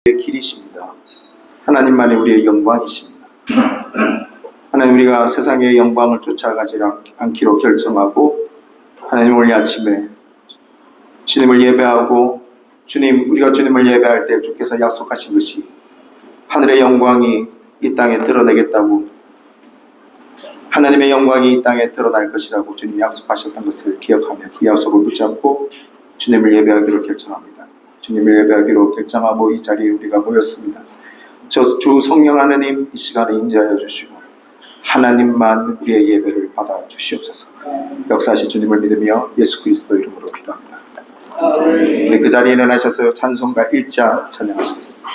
우리의 길이십니다. 하나님만이 우리의 영광이십니다. 하나님, 우리가 세상의 영광을 쫓아가지 않기로 결정하고 하나님, 오늘 아침에 주님을 예배하고 우리가 주님을 예배할 때 주께서 약속하신 것이 하늘의 영광이 이 땅에 드러내겠다고, 하나님의 영광이 이 땅에 드러날 것이라고 주님이 약속하셨던 것을 기억하며 그 약속을 붙잡고 주님을 예배하기로 결정합니다. 주님을 예배하기로 결정하고 이 자리에 우리가 모였습니다. 주 성령 하나님, 이 시간에 임재하여 주시고 하나님만 우리의 예배를 받아 주시옵소서. 역사하신 주님을 믿으며 예수 그리스도 이름으로 기도합니다. 우리 그 자리에 일어나셔서 찬송가 1장 찬양하시겠습니다.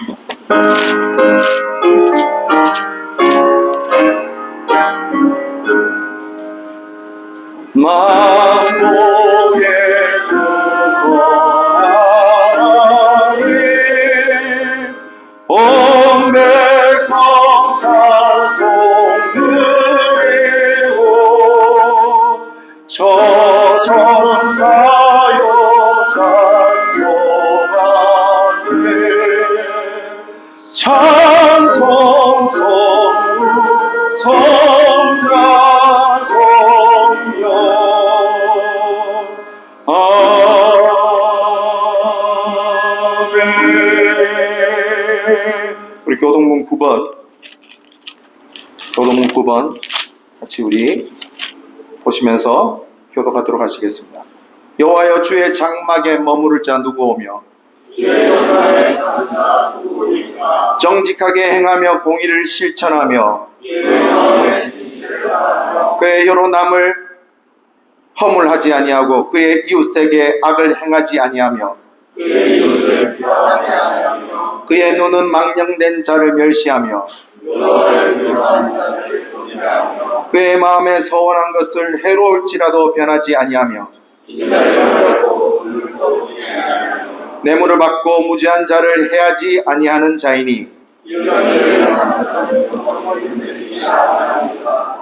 만복의 하나님, 온 백성 찬송 드리고 저 천사여 찬송하세. 찬송 성부 성자 성령 아멘. 우리 교동문 9번 같이 우리 보시면서 교독하도록 하시겠습니다. 여호와여, 주의 장막에 머무를 자 누구 오며 정직하게 행하며 공의를 실천하며 그의 혀로 남을 허물하지 아니하고 그의 이웃에게 악을 행하지 아니하며 그의 눈은 망령된 자를 멸시하며 그의 마음에 서원한 것을 해로울지라도 변하지 아니하며 뇌물을 받고 무죄한 자를 해하지 아니하는 자이니.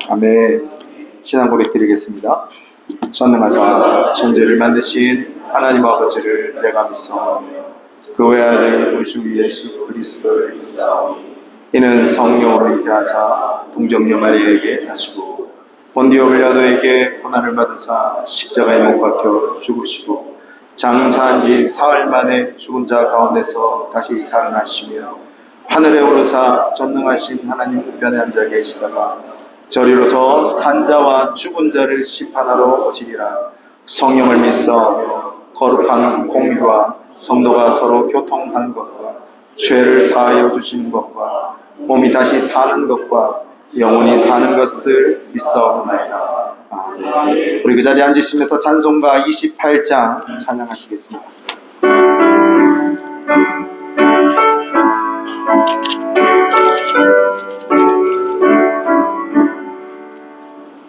아멘. 신앙 고백 드리겠습니다. 전능하사 천지를 만드신 하나님 아버지를 내가 믿사오며 그 외아들 우리 주 예수 그리스도를 믿사오니 이는 성령으로 잉태하사 동정녀 마리아에게 나시고 본디오 빌라도에게 고난을 받으사 십자가에 못 박혀 죽으시고 장사한 지 사흘 만에 죽은 자 가운데서 다시 살아나시며 하늘에 오르사 전능하신 하나님 우편에 앉아 계시다가 저리로서 산자와 죽은 자를 심판하러 오시리라. 성령을 믿사오며 거룩한 공의와 성도가 서로 교통하는 것과 죄를 사하여 주시는 것과 몸이 다시 사는 것과 영원히 사는 것을 믿사옵나이다. 아멘. 우리 그 자리에 앉으시면서 찬송가 28장 찬양하시겠습니다.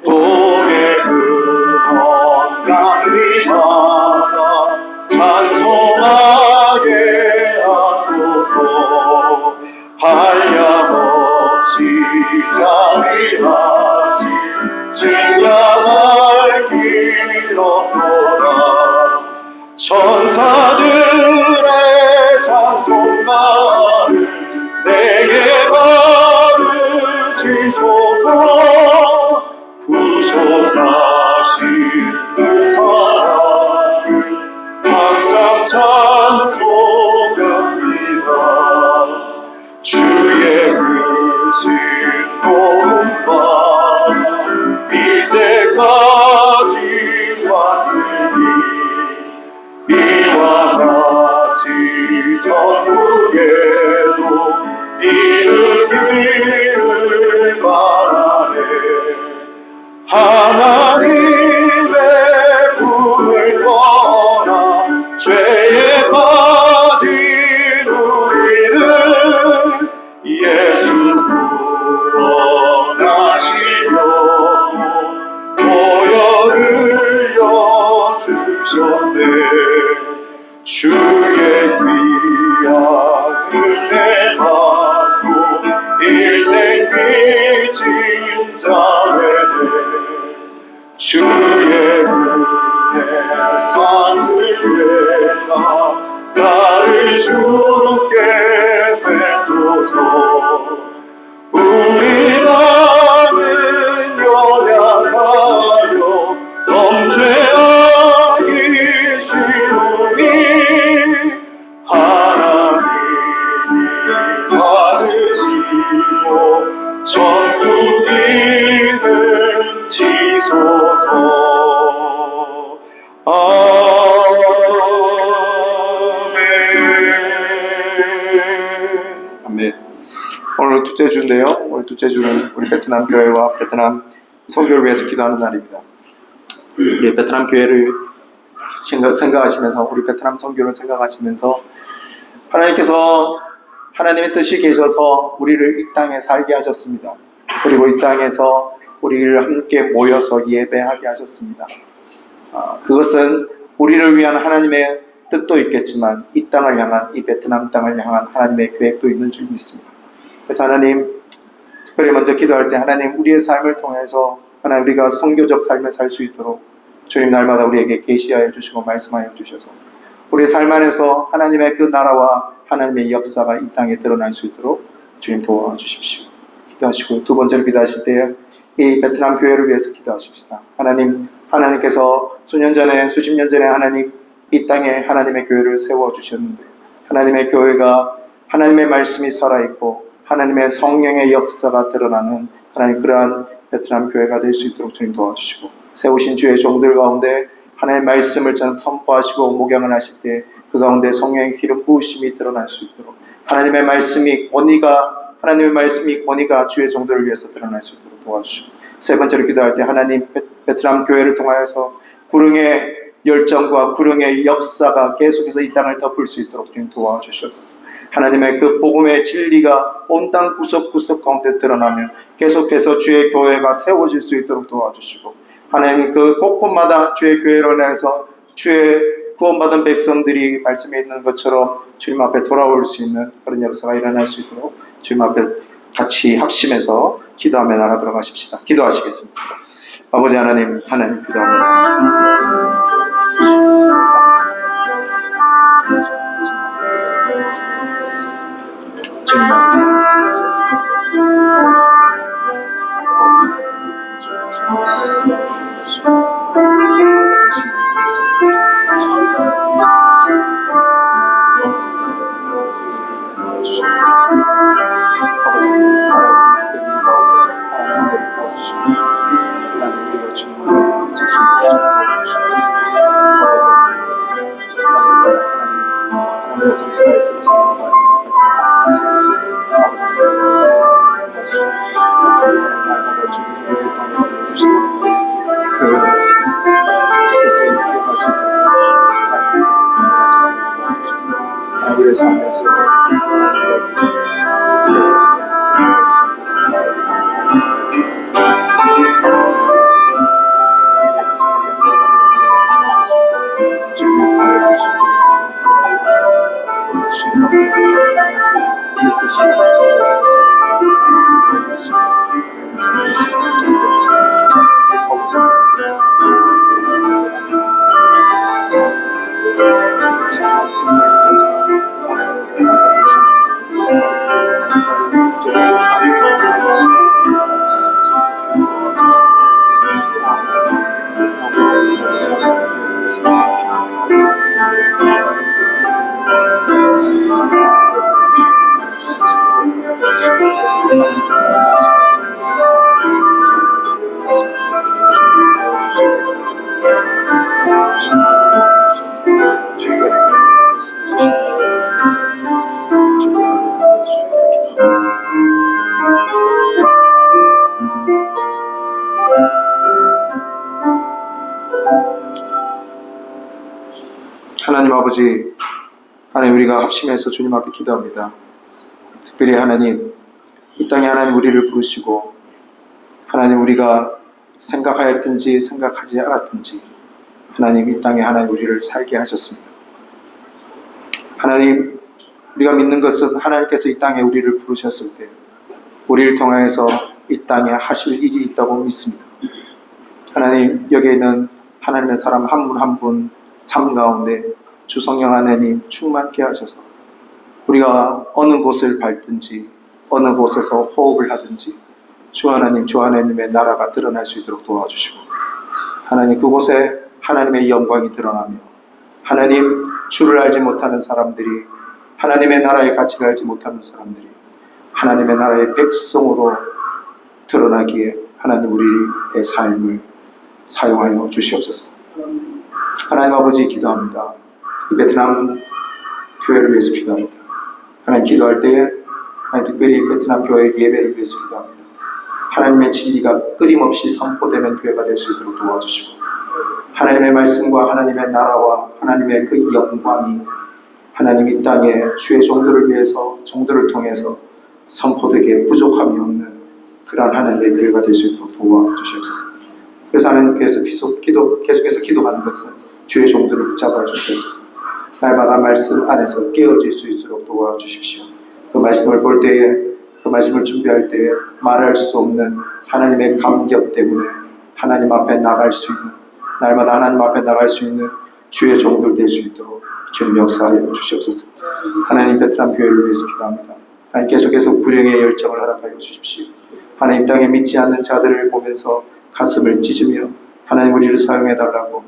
복의 근원 강림하사 찬송하게 하소서. 한량없이 자비하시 칭량할 길 없도다. 천사들의 찬송가를 내게 바르시소서. 구속하신 그 사랑을 항상 찬송합니다. 주의 크신 도움받아 이때까지 왔으니 이와 같이 전국에도 이르기를 바라네. 하나님의 품을 떠나 죄에 빠진 우리를 예수 구원하시려고 보혈을 여주셨네. 주의 귀한 은혜 받고 일생 빚진 자매네. 주의 은혜 사슬 회사 나를 주께 주소서. 우리 마음은 연약하여 범죄하기 쉬우니 하나님이 받으시고 천국인을 지소서. 아멘. 오늘 둘째 주인데요. 오늘 둘째 주는 우리 베트남 교회와 베트남 선교를 위해서 기도하는 날입니다. 우리 베트남 교회를 생각하시면서, 우리 베트남 선교를 생각하시면서, 하나님께서 하나님의 뜻이 계셔서 우리를 이 땅에 살게 하셨습니다. 그리고 이 땅에서 우리를 함께 모여서 예배하게 하셨습니다. 그것은 우리를 위한 하나님의 뜻도 있겠지만 이 땅을 향한, 이 베트남 땅을 향한 하나님의 계획도 있는 줄 믿습니다. 그래서 하나님, 특별히 먼저 기도할 때 하나님, 우리의 삶을 통해서 하나님, 우리가 선교적 삶을 살 수 있도록 주님 날마다 우리에게 계시하여 주시고 말씀하여 주셔서 우리의 삶 안에서 하나님의 그 나라와 하나님의 역사가 이 땅에 드러날 수 있도록 주님 도와주십시오. 기도하시고, 두 번째로 기도하실 때 이 베트남 교회를 위해서 기도하십시다. 하나님, 하나님께서 수십 년 전에 하나님 이 땅에 하나님의 교회를 세워주셨는데, 하나님의 교회가 하나님의 말씀이 살아있고 하나님의 성령의 역사가 드러나는 하나님, 그러한 베트남 교회가 될 수 있도록 주님 도와주시고, 세우신 주의 종들 가운데 하나님의 말씀을 선포하시고 목양을 하실 때 그 가운데 성령의 기름 부으심이 드러날 수 있도록, 하나님의 말씀이 권위가 주의 종들을 위해서 드러날 수 있도록 도와주시고, 세 번째로 기도할 때 하나님, 베트남 교회를 통하여서 구릉의 열정과 구릉의 역사가 계속해서 이 땅을 덮을 수 있도록 주님 도와주시옵소서. 하나님의 그 복음의 진리가 온 땅 구석구석 가운데 드러나며 계속해서 주의 교회가 세워질 수 있도록 도와주시고, 하나님 그 곳곳마다 주의 교회로 인해서 주의 구원받은 백성들이 말씀에 있는 것처럼 주님 앞에 돌아올 수 있는 그런 역사가 일어날 수 있도록 주님 앞에 같이 합심해서 기도하며 나가도록 하십시다. 기도하시겠습니다. 아버지 하나님, 기도합니다. 주님 우리의 삶에서 하나님 아버지, 하나님 우리가 합심해서 주님 앞에 기도합니다. 특별히 하나님, 이 땅에 하나님 우리를 부르시고 하나님 우리가 생각하였든지 생각하지 않았든지 하나님 이 땅에 하나님 우리를 살게 하셨습니다. 하나님, 우리가 믿는 것은 하나님께서 이 땅에 우리를 부르셨을 때 우리를 통하여서 이 땅에 하실 일이 있다고 믿습니다. 하나님, 여기에 있는 하나님의 사람 한 분 한 분 삶 가운데 주 성령 하나님 충만케 하셔서 우리가 어느 곳을 밟든지 어느 곳에서 호흡을 하든지 주 하나님의 나라가 드러날 수 있도록 도와주시고, 하나님 그곳에 하나님의 영광이 드러나며 하나님 주를 알지 못하는 사람들이, 하나님의 나라의 가치를 알지 못하는 사람들이 하나님의 나라의 백성으로 드러나기에 하나님 우리의 삶을 사용하여 주시옵소서. 하나님 아버지 기도합니다. 이 베트남 교회를 위해서 기도합니다. 하나님 기도할 때에 특별히 베트남 교회 예배를 위해서 기도합니다. 하나님의 진리가 끊임없이 선포되는 교회가 될 수 있도록 도와주시고, 하나님의 말씀과 하나님의 나라와 하나님의 그 영광이 하나님 이 땅에 주의 종들을 위해서, 종들을 통해서 선포되게 부족함이 없는 그러한 하나님의 교회가 될 수 있도록 도와주시옵소서. 그래서 하나님께서 계속해서 기도하는 것은 주의 종들을 붙잡아 주시옵소서. 날마다 말씀 안에서 깨어질 수 있도록 도와주십시오. 그 말씀을 볼 때에, 그 말씀을 준비할 때에 말할 수 없는 하나님의 감격 때문에 하나님 앞에 나갈 수 있는, 날마다 하나님 앞에 나갈 수 있는 주의 종들 될 수 있도록 주님 역사하여 주시옵소서. 하나님 베트남 교회를 위해서 기도합니다. 하나님 계속해서 불행의 열정을 허락하여 주십시오. 하나님 땅에 믿지 않는 자들을 보면서 가슴을 찢으며 하나님 우리를 사용해달라고,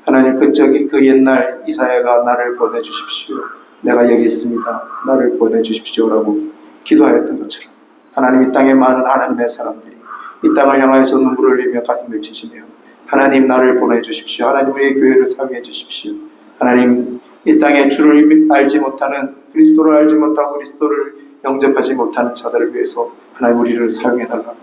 하나님 그 옛날 이사야가 나를 보내주십시오, 내가 여기 있습니다, 나를 보내주십시오라고 기도하였던 것처럼 하나님 이 땅에 많은 하나님의 사람들이 이 땅을 향하여서 눈물을 흘리며 가슴을 찢으며 하나님 나를 보내주십시오, 하나님 우리의 교회를 사용해 주십시오, 하나님 이 땅에 주를 알지 못하는, 그리스도를 알지 못하고 그리스도를 영접하지 못하는 자들을 위해서 하나님 우리를 사용해달라고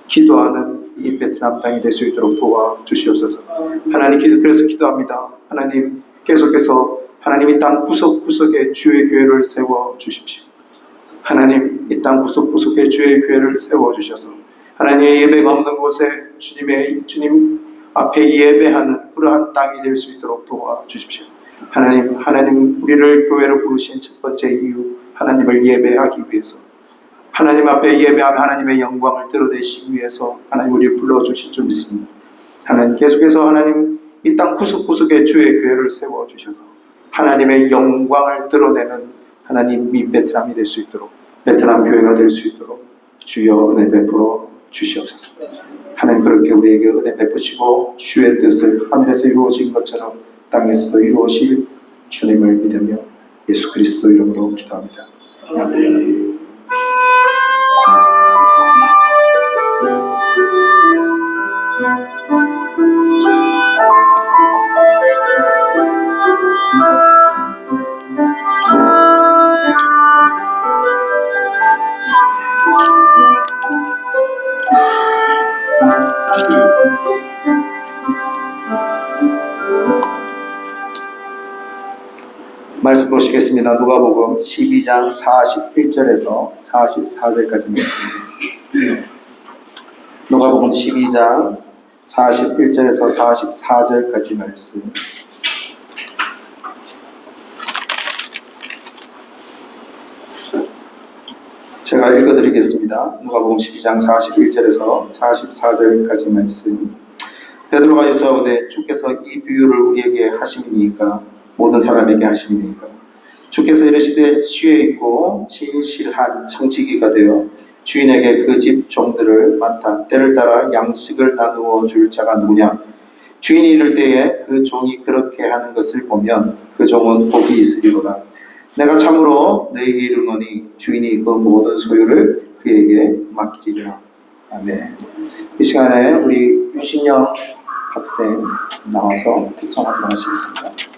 기도하는 이 베트남 땅이 될 수 있도록 도와주시옵소서. 하나님 그래서 기도합니다. 하나님 계속해서 하나님 이 땅 구석구석에 주의 교회를 세워주십시오. 하나님 이 땅 구석구석에 주의 교회를 세워주셔서 하나님의 예배가 없는 곳에 주님 앞에 예배하는 그러한 땅이 될 수 있도록 도와주십시오. 하나님 우리를 교회로 부르신 첫 번째 이유, 하나님을 예배하기 위해서, 하나님 앞에 예배하며 하나님의 영광을 드러내시기 위해서 하나님 우리를 불러주실 줄 믿습니다. 하나님 계속해서 하나님 이 땅 구석구석에 주의 교회를 세워주셔서 하나님의 영광을 드러내는 하나님 이 베트남이 될 수 있도록, 베트남 교회가 될 수 있도록 주여 은혜 베풀어 주시옵소서. 하나님 그렇게 우리에게 은혜 베푸시고 주의 뜻을 하늘에서 이루어진 것처럼 땅에서도 이루어질 주님을 믿으며 예수 그리스도 이름으로 기도합니다. 아멘. 말씀 보시겠습니다. 누가복음 12장 41절에서 44절까지 말씀입니다. 누가복음 12장 41절에서 44절까지 말씀. 제가 읽어드리겠습니다. 누가복음 12장 41절에서 44절까지 말씀. 베드로가 여짜오되 주께서 이 비유를 우리에게 하심이니까 모든 사람에게 하심이니까. 주께서 이르시되 지혜 있고 진실한 청지기가 되어 주인에게 그 집 종들을 맡아 때를 따라 양식을 나누어 줄 자가 누구냐. 주인이 이를 때에 그 종이 그렇게 하는 것을 보면 그 종은 복이 있으리로다. 내가 참으로 너에게 이르노니 주인이 그 모든 소유를 그에게 맡기리라. 아멘. 이 시간에 우리 윤신영 학생 나와서 특성하도록 하시겠습니다.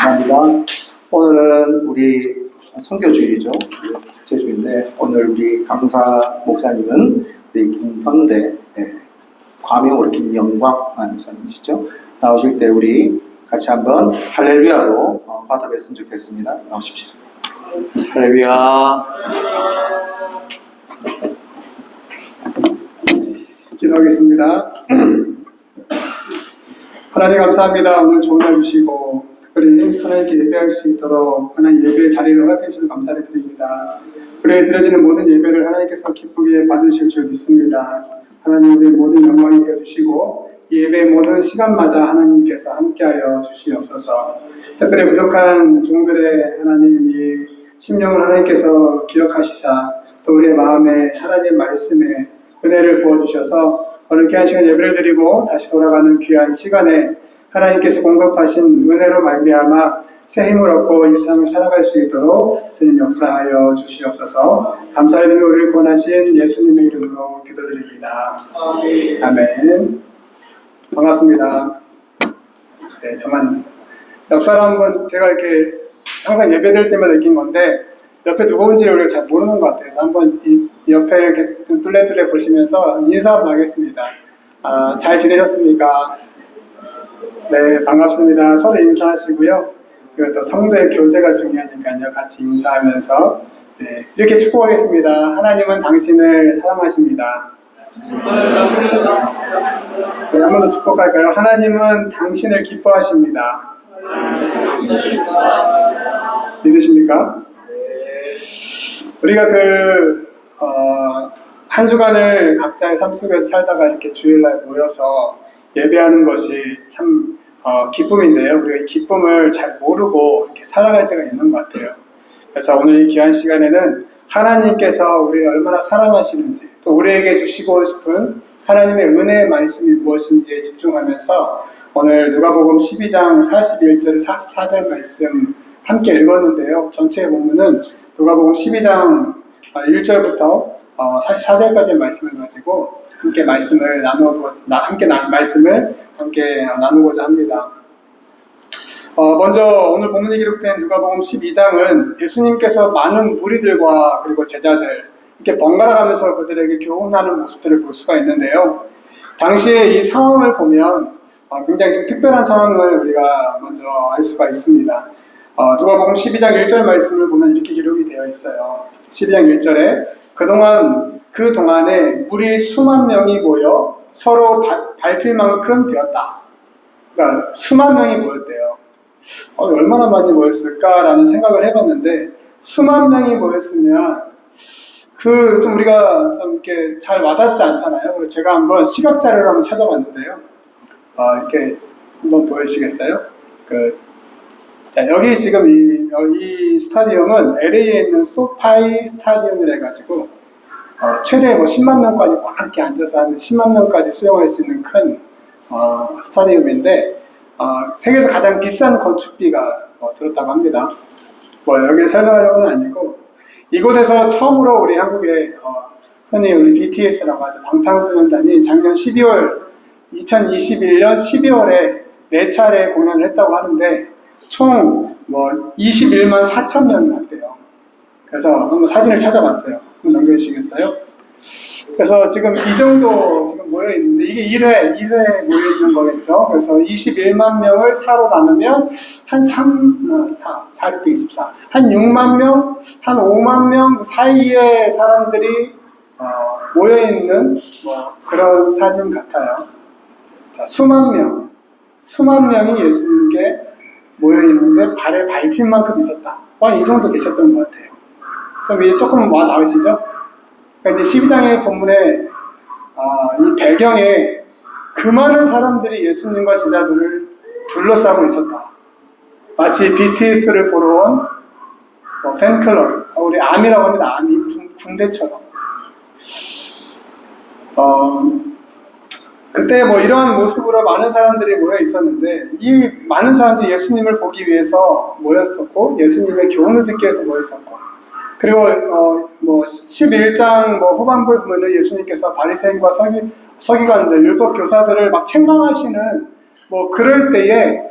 감사합니다. 오늘은 우리 선교주일이죠. 국제주일인데 오늘 우리 강사 목사님은 우리 김선대, 과명으로 김영광 목사님이시죠. 나오실 때 우리 같이 한번 할렐루야로 받아뵀으면 좋겠습니다. 나오십시오. 할렐루야. 기도하겠습니다. 하나님 감사합니다. 오늘 좋은 날 주시고 특별히 하나님께 예배할 수 있도록 하나님 예배의 자리를 허락해 주셔서 감사를 드립니다. 우리에게 드려지는 모든 예배를 하나님께서 기쁘게 받으실 줄 믿습니다. 하나님 우리의 모든 영광이 되어주시고 이 예배의 모든 시간마다 하나님께서 함께하여 주시옵소서. 특별히 부족한 종들의 하나님 이 심령을 하나님께서 기억하시사 또 우리의 마음에 하나님 말씀에 은혜를 부어주셔서 오늘 귀한 시간 예배를 드리고 다시 돌아가는 귀한 시간에 하나님께서 공급하신 은혜로 말미암아 새 힘을 얻고 이 세상을 살아갈 수 있도록 주님 역사하여 주시옵소서. 감사드리며 우리를 구원하신 예수님의 이름으로 기도드립니다. 아멘. 반갑습니다. 네, 저만 역사를 한번 제가 이렇게 항상 예배드릴 때마다 느낀 건데 옆에 누가 온지를 우리가 잘 모르는 것 같아요. 그래서 한번 이 옆에 이렇게 뚫레뚫레 보시면서 인사 한번 하겠습니다. 잘 지내셨습니까? 네, 반갑습니다. 서로 인사하시고요. 그리고 또 성도의 교제가 중요하니까요. 같이 인사하면서 네, 이렇게 축복하겠습니다. 하나님은 당신을 사랑하십니다. 네, 한 번 더 축복할까요? 하나님은 당신을 기뻐하십니다. 믿으십니까? 우리가 한 주간을 각자의 삶 속에서 살다가 이렇게 주일날 모여서 예배하는 것이 참 기쁨인데요. 우리가 이 기쁨을 잘 모르고 이렇게 살아갈 때가 있는 것 같아요. 그래서 오늘 이 귀한 시간에는 하나님께서 우리를 얼마나 사랑하시는지 또 우리에게 주시고 싶은 하나님의 은혜의 말씀이 무엇인지에 집중하면서 오늘 누가복음 12장 41절 44절 말씀 함께 읽었는데요. 전체 본문은 누가복음 12장 1절부터 44절까지의 말씀을 가지고 함께 말씀을 나누고자 합니다. 먼저 오늘 본문에 기록된 누가복음 12장은 예수님께서 많은 무리들과 그리고 제자들 이렇게 번갈아 가면서 그들에게 교훈하는 모습들을 볼 수가 있는데요. 당시에 이 상황을 보면 굉장히 좀 특별한 상황을 우리가 먼저 알 수가 있습니다. 누가복음 12장 1절 말씀을 보면 이렇게 기록이 되어 있어요. 12장 1절에 그 동안에 무리 수만 명이 모여 서로 밟힐 만큼 되었다. 그러니까 수만 명이 모였대요. 얼마나 많이 모였을까라는 생각을 해봤는데 수만 명이 모였으면 좀 우리가 좀 이렇게 잘 와닿지 않잖아요. 그래서 제가 한번 시각 자료를 한번 찾아봤는데요. 이렇게 한번 보여주시겠어요? 자, 여기 지금 이 스타디움은 LA에 있는 소파이 스타디움이라 해가지고 최대 10만 명까지 꽉 이렇게 앉아서 한 10만 명까지 수용할 수 있는 큰 스타디움인데 세계에서 가장 비싼 건축비가 들었다고 합니다. 여기를 설명하려고는 아니고 이곳에서 처음으로 우리 한국에 흔히 우리 BTS라고 하죠. 방탄소년단이 작년 2021년 12월에 4차례 공연을 했다고 하는데 총 21만 4천 명이 왔대요. 그래서 한번 사진을 찾아봤어요. 한번 넘겨주시겠어요? 그래서 지금 이 정도 지금 모여 있는데 이게 1회 모여 있는 거겠죠. 그래서 21만 명을 4로 나누면 한 424, 한 6만 명, 한 5만 명 사이에 사람들이 모여 있는 그런 사진 같아요. 자, 수만 명이 예수님께 모여 있는데 발에 밟힐 만큼 있었다. 이 정도 계셨던 것 같아요. 좀 이제 조금 와 나오시죠? 그러니까 이제 12장의 본문에 이 배경에 그 많은 사람들이 예수님과 제자들을 둘러싸고 있었다. 마치 BTS를 보러 온 팬클럽, 우리 아미라고 합니다. 아미 군대처럼. 그때 이러한 모습으로 많은 사람들이 모여 있었는데 이 많은 사람들이 예수님을 보기 위해서 모였었고 예수님의 교훈을 듣기 위해서 모였었고 그리고 11장 후반부에 보면 예수님께서 바리새인과 서기관들 율법 교사들을 막 책망하시는 그럴 때에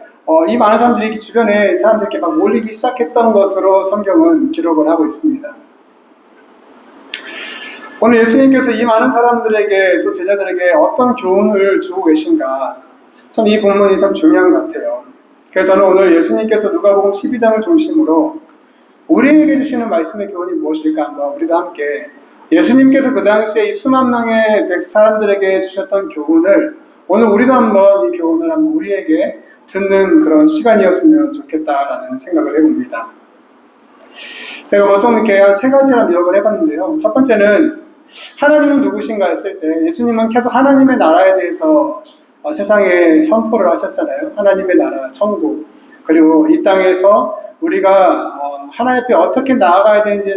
이 많은 사람들이 주변에 사람들께 막 몰리기 시작했던 것으로 성경은 기록을 하고 있습니다. 오늘 예수님께서 이 많은 사람들에게 또 제자들에게 어떤 교훈을 주고 계신가, 참 이 본문이 참 중요한 것 같아요. 그래서 저는 오늘 예수님께서 누가복음 12장을 중심으로 우리에게 주시는 말씀의 교훈이 무엇일까 한번 우리도 함께 예수님께서 그 당시에 이 수만 명의 사람들에게 주셨던 교훈을 오늘 우리도 한번 이 교훈을 한번 우리에게 듣는 그런 시간이었으면 좋겠다라는 생각을 해봅니다. 제가 뭐 좀 이렇게 한 세 가지를 기억을 해봤는데요. 첫 번째는 하나님은 누구신가 했을 때 예수님은 계속 하나님의 나라에 대해서 세상에 선포를 하셨잖아요. 하나님의 나라, 천국, 그리고 이 땅에서 우리가 하나님 앞에 어떻게 나아가야 되는지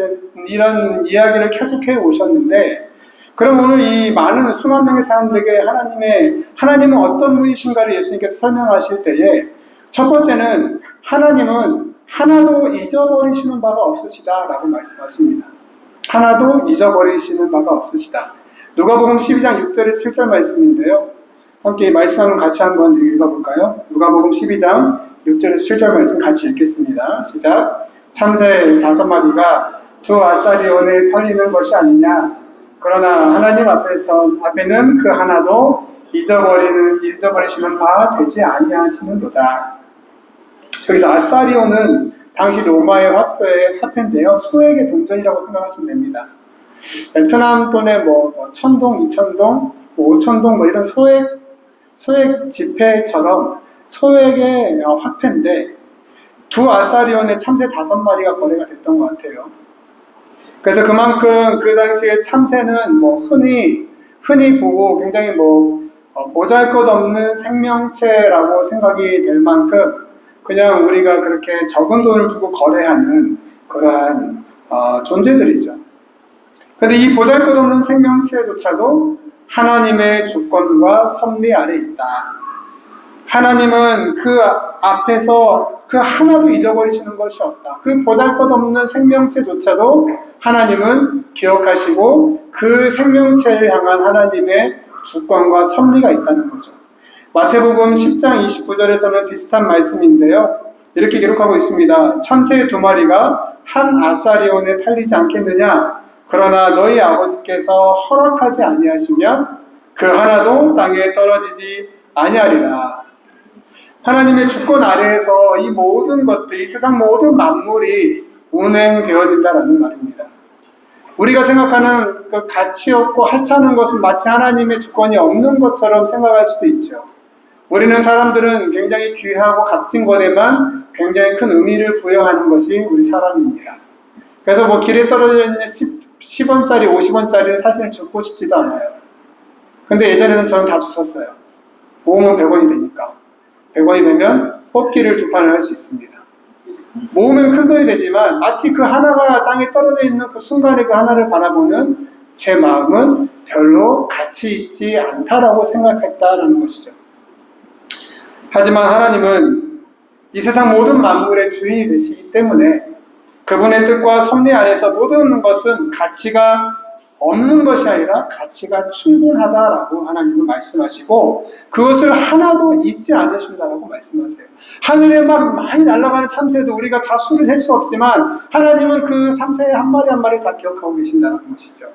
이런 이야기를 계속해 오셨는데, 그럼 오늘 이 많은 수만 명의 사람들에게 하나님은 어떤 분이신가를 예수님께서 설명하실 때에 첫 번째는 하나님은 하나도 잊어버리시는 바가 없으시다 라고 말씀하십니다. 하나도 잊어버리시는 바가 없으시다. 누가복음 12장 6절에 7절 말씀인데요. 함께 이 말씀 한번 같이 한번 읽어볼까요? 누가복음 12장 6절에 7절 말씀 같이 읽겠습니다. 시작. 참새 5마리가 두 아사리온에 팔리는 것이 아니냐. 그러나 하나님 앞에는 그 하나도 잊어버리시는 바 되지 아니하시는도다. 여기서 아사리온은 당시 로마의 화폐인데요. 소액의 동전이라고 생각하시면 됩니다. 베트남 돈의 천동, 2천동, 5천동 이런 소액 지폐처럼 소액의 화폐인데 두 아사리온의 참새 5마리가 거래가 됐던 것 같아요. 그래서 그만큼 그 당시에 참새는 흔히 보고 굉장히 보잘것없는 생명체라고 생각이 될 만큼 그냥 우리가 그렇게 적은 돈을 두고 거래하는 그러한 존재들이죠. 그런데 이 보잘것없는 생명체조차도 하나님의 주권과 섭리 아래 있다. 하나님은 그 앞에서 그 하나도 잊어버리시는 것이 없다. 그 보잘것없는 생명체조차도 하나님은 기억하시고 그 생명체를 향한 하나님의 주권과 섭리가 있다는 거죠. 마태복음 10장 29절에서는 비슷한 말씀인데요. 이렇게 기록하고 있습니다. 참새 2마리가 한 아사리온에 팔리지 않겠느냐? 그러나 너희 아버지께서 허락하지 아니하시면 그 하나도 땅에 떨어지지 아니하리라. 하나님의 주권 아래에서 이 모든 것들, 이 세상 모든 만물이 운행되어진다라는 말입니다. 우리가 생각하는 그 가치 없고 하찮은 것은 마치 하나님의 주권이 없는 것처럼 생각할 수도 있죠. 우리는 사람들은 굉장히 귀하고 값진 것에만 굉장히 큰 의미를 부여하는 것이 우리 사람입니다. 그래서 길에 떨어져 있는 10원짜리, 50원짜리는 사실 죽고 싶지도 않아요. 근데 예전에는 저는 다 주웠어요. 모으면 100원이 되니까. 100원이 되면 뽑기를 2판을 할 수 있습니다. 모으면 큰 돈이 되지만 마치 그 하나가 땅에 떨어져 있는 그 순간에 그 하나를 바라보는 제 마음은 별로 가치 있지 않다라고 생각했다라는 것이죠. 하지만 하나님은 이 세상 모든 만물의 주인이 되시기 때문에 그분의 뜻과 섭리 안에서 모든 것은 가치가 없는 것이 아니라 가치가 충분하다라고 하나님은 말씀하시고 그것을 하나도 잊지 않으신다라고 말씀하세요. 하늘에 막 많이 날아가는 참새도 우리가 다 수를 셀 수 없지만 하나님은 그 참새 한 마리 한 마리 다 기억하고 계신다는 것이죠.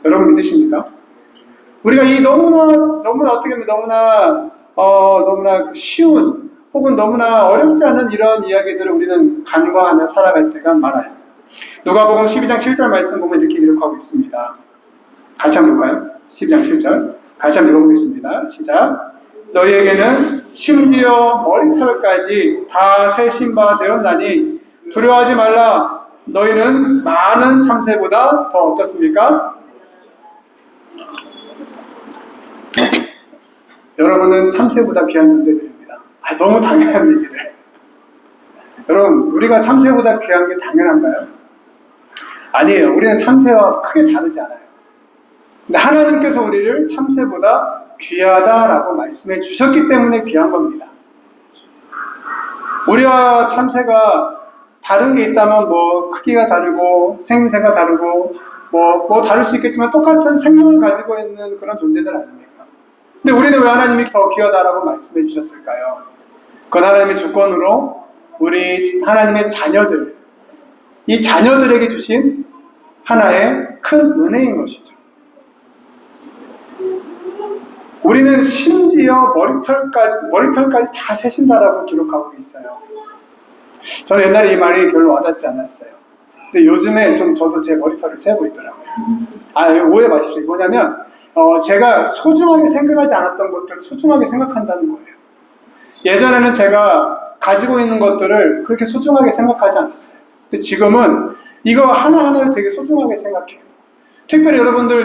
여러분 믿으십니까? 우리가 이 너무나 어떻게 보면 너무나 쉬운 혹은 너무나 어렵지 않은 이런 이야기들을 우리는 간과하며 살아갈 때가 많아요. 누가복음 12장 7절 말씀 보면 이렇게 기록하고 있습니다. 같이 한번 볼까요? 12장 7절 같이 한번 읽어보겠습니다. 시작. 너희에게는 심지어 머리털까지 다 세신 바 되었나니 두려워하지 말라. 너희는 많은 참새보다 더 어떻습니까? 여러분은 참새보다 귀한 존재들입니다. 너무 당연한 얘기를. 여러분, 우리가 참새보다 귀한 게 당연한가요? 아니에요. 우리는 참새와 크게 다르지 않아요. 근데 하나님께서 우리를 참새보다 귀하다라고 말씀해 주셨기 때문에 귀한 겁니다. 우리와 참새가 다른 게 있다면 크기가 다르고 생김새가 다르고 다를 수 있겠지만 똑같은 생명을 가지고 있는 그런 존재들 아닙니까? 근데 우리는 왜 하나님이 더 귀하다라고 말씀해 주셨을까요? 그건 하나님의 주권으로 우리 하나님의 자녀들, 이 자녀들에게 주신 하나의 큰 은혜인 것이죠. 우리는 심지어 머리털까지 다 세신다라고 기록하고 있어요. 저는 옛날에 이 말이 별로 와닿지 않았어요. 근데 요즘에 저도 제 머리털을 세고 있더라고요. 오해 마십시오. 뭐냐면 제가 소중하게 생각하지 않았던 것들을 소중하게 생각한다는 거예요. 예전에는 제가 가지고 있는 것들을 그렇게 소중하게 생각하지 않았어요. 근데 지금은 이거 하나하나를 되게 소중하게 생각해요. 특별히 여러분들,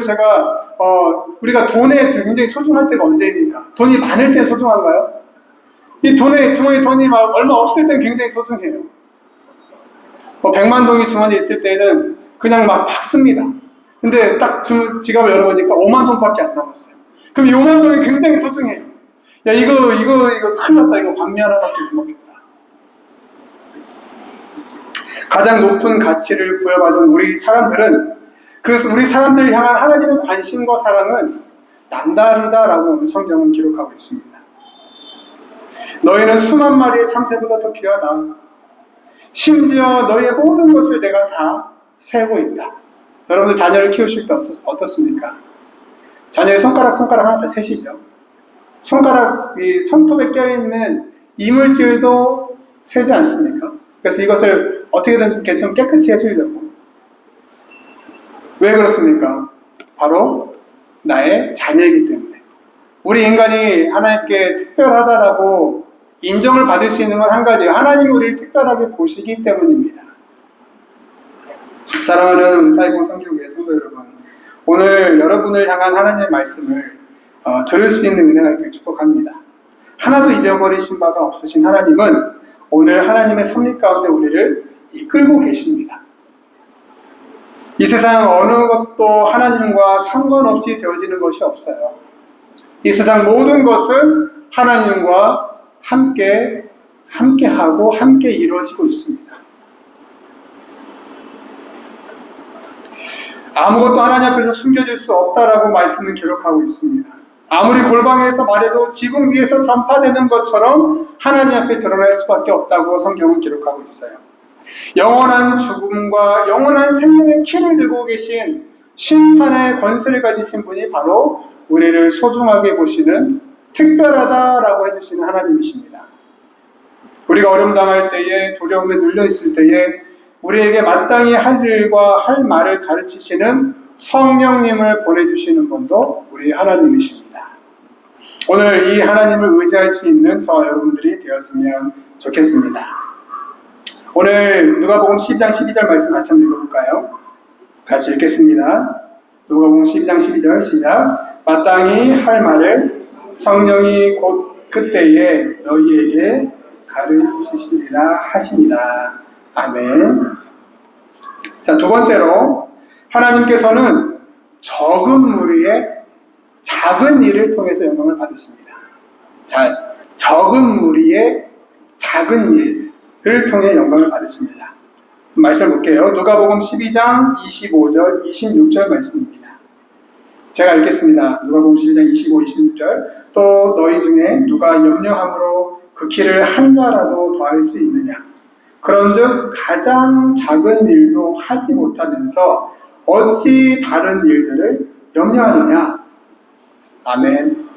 우리가 돈에 굉장히 소중할 때가 언제입니까? 돈이 많을 때 소중한가요? 이 주머니 돈이 막 얼마 없을 때 굉장히 소중해요. 100만 동이 주머니에 있을 때는 그냥 막 씁니다. 근데 딱 지갑을 열어보니까 5만 동밖에 안 남았어요. 그럼 이 5만 동이 굉장히 소중해요. 야, 이거 큰일 났다. 이거 밤미 하나밖에 못 먹겠다. 가장 높은 가치를 부여받은 우리 사람들은, 우리 사람들을 향한 하나님의 관심과 사랑은 남다르다라고 오늘 성경은 기록하고 있습니다. 너희는 수만 마리의 참새보다 더 귀하다. 심지어 너희의 모든 것을 내가 다 세고 있다. 여러분들 자녀를 키우실 때 어떻습니까? 자녀의 손가락 하나 다 세시죠? 이 손톱에 껴있는 이물질도 세지 않습니까? 그래서 이것을 어떻게든 이렇게 좀 깨끗이 해주려고. 왜 그렇습니까? 바로 나의 자녀이기 때문에. 우리 인간이 하나님께 특별하다라고 인정을 받을 수 있는 건 한 가지예요. 하나님이 우리를 특별하게 보시기 때문입니다. 사랑하는 사이공 성교회 성도 여러분, 오늘 여러분을 향한 하나님의 말씀을 들을 수 있는 은혜가 있길 축복합니다. 하나도 잊어버리신 바가 없으신 하나님은 오늘 하나님의 섭리 가운데 우리를 이끌고 계십니다. 이 세상 어느 것도 하나님과 상관없이 되어지는 것이 없어요. 이 세상 모든 것은 하나님과 함께하고 함께 이루어지고 있습니다. 아무것도 하나님 앞에서 숨겨질 수 없다라고 말씀을 기록하고 있습니다. 아무리 골방에서 말해도 지붕 위에서 전파되는 것처럼 하나님 앞에 드러날 수밖에 없다고 성경은 기록하고 있어요. 영원한 죽음과 영원한 생명의 키를 들고 계신 심판의 권세를 가지신 분이 바로 우리를 소중하게 보시는 특별하다라고 해주시는 하나님이십니다. 우리가 어려움 당할 때에, 두려움에 눌려 있을 때에 우리에게 마땅히 할 일과 할 말을 가르치시는 성령님을 보내주시는 분도 우리 하나님이십니다. 오늘 이 하나님을 의지할 수 있는 저와 여러분들이 되었으면 좋겠습니다. 오늘 누가복음 12장 12절 말씀 같이 한번 읽어볼까요? 같이 읽겠습니다. 누가복음 12장 12절 시작. 마땅히 할 말을 성령이 곧 그때에 너희에게 가르치시리라 하시니라. 아멘. 자, 두 번째로 하나님께서는 적은 무리의 작은 일을 통해서 영광을 받으십니다. 자, 적은 무리의 작은 일을 통해 영광을 받으십니다. 말씀 볼게요. 누가복음 12장 25절, 26절 말씀입니다. 제가 읽겠습니다. 누가복음 12장 25, 26절. 또 너희 중에 누가 염려함으로 그 길을 한 자라도 더할 수 있느냐? 그런즉 가장 작은 일도 하지 못하면서 어찌 다른 일들을 염려하느냐? 아멘.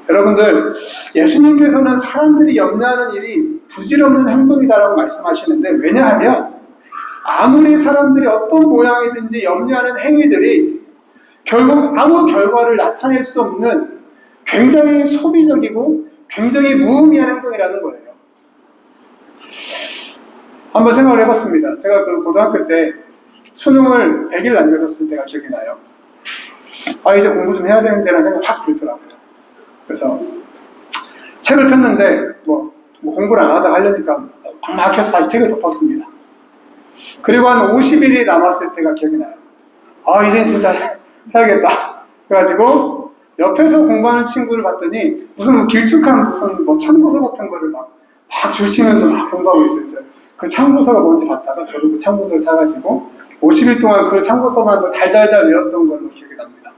여러분들, 예수님께서는 사람들이 염려하는 일이 부질없는 행동이다라고 말씀하시는데, 왜냐하면 아무리 사람들이 어떤 모양이든지 염려하는 행위들이 결국 아무 결과를 나타낼 수 없는 굉장히 소비적이고 굉장히 무의미한 행동이라는 거예요. 한번 생각을 해봤습니다. 제가 고등학교 때 수능을 100일 남겨뒀을 때가 기억이 나요. 이제 공부 좀 해야 되는데라는 생각이 확 들더라고요. 그래서 책을 폈는데 공부를 안 하다가 하려니까 막혀서 다시 책을 덮었습니다. 그리고 한 50일이 남았을 때가 기억이 나요. 이젠 진짜 해야겠다. 그래가지고 옆에서 공부하는 친구를 봤더니 무슨 길쭉한 참고서 같은 거를 막 줄치면서 막 공부하고 있어요. 그 참고서가 뭔지 봤다가 저도 그 참고서를 사가지고 50일 동안 그 참고서만 달달달 외웠던 걸로 기억이 납니다.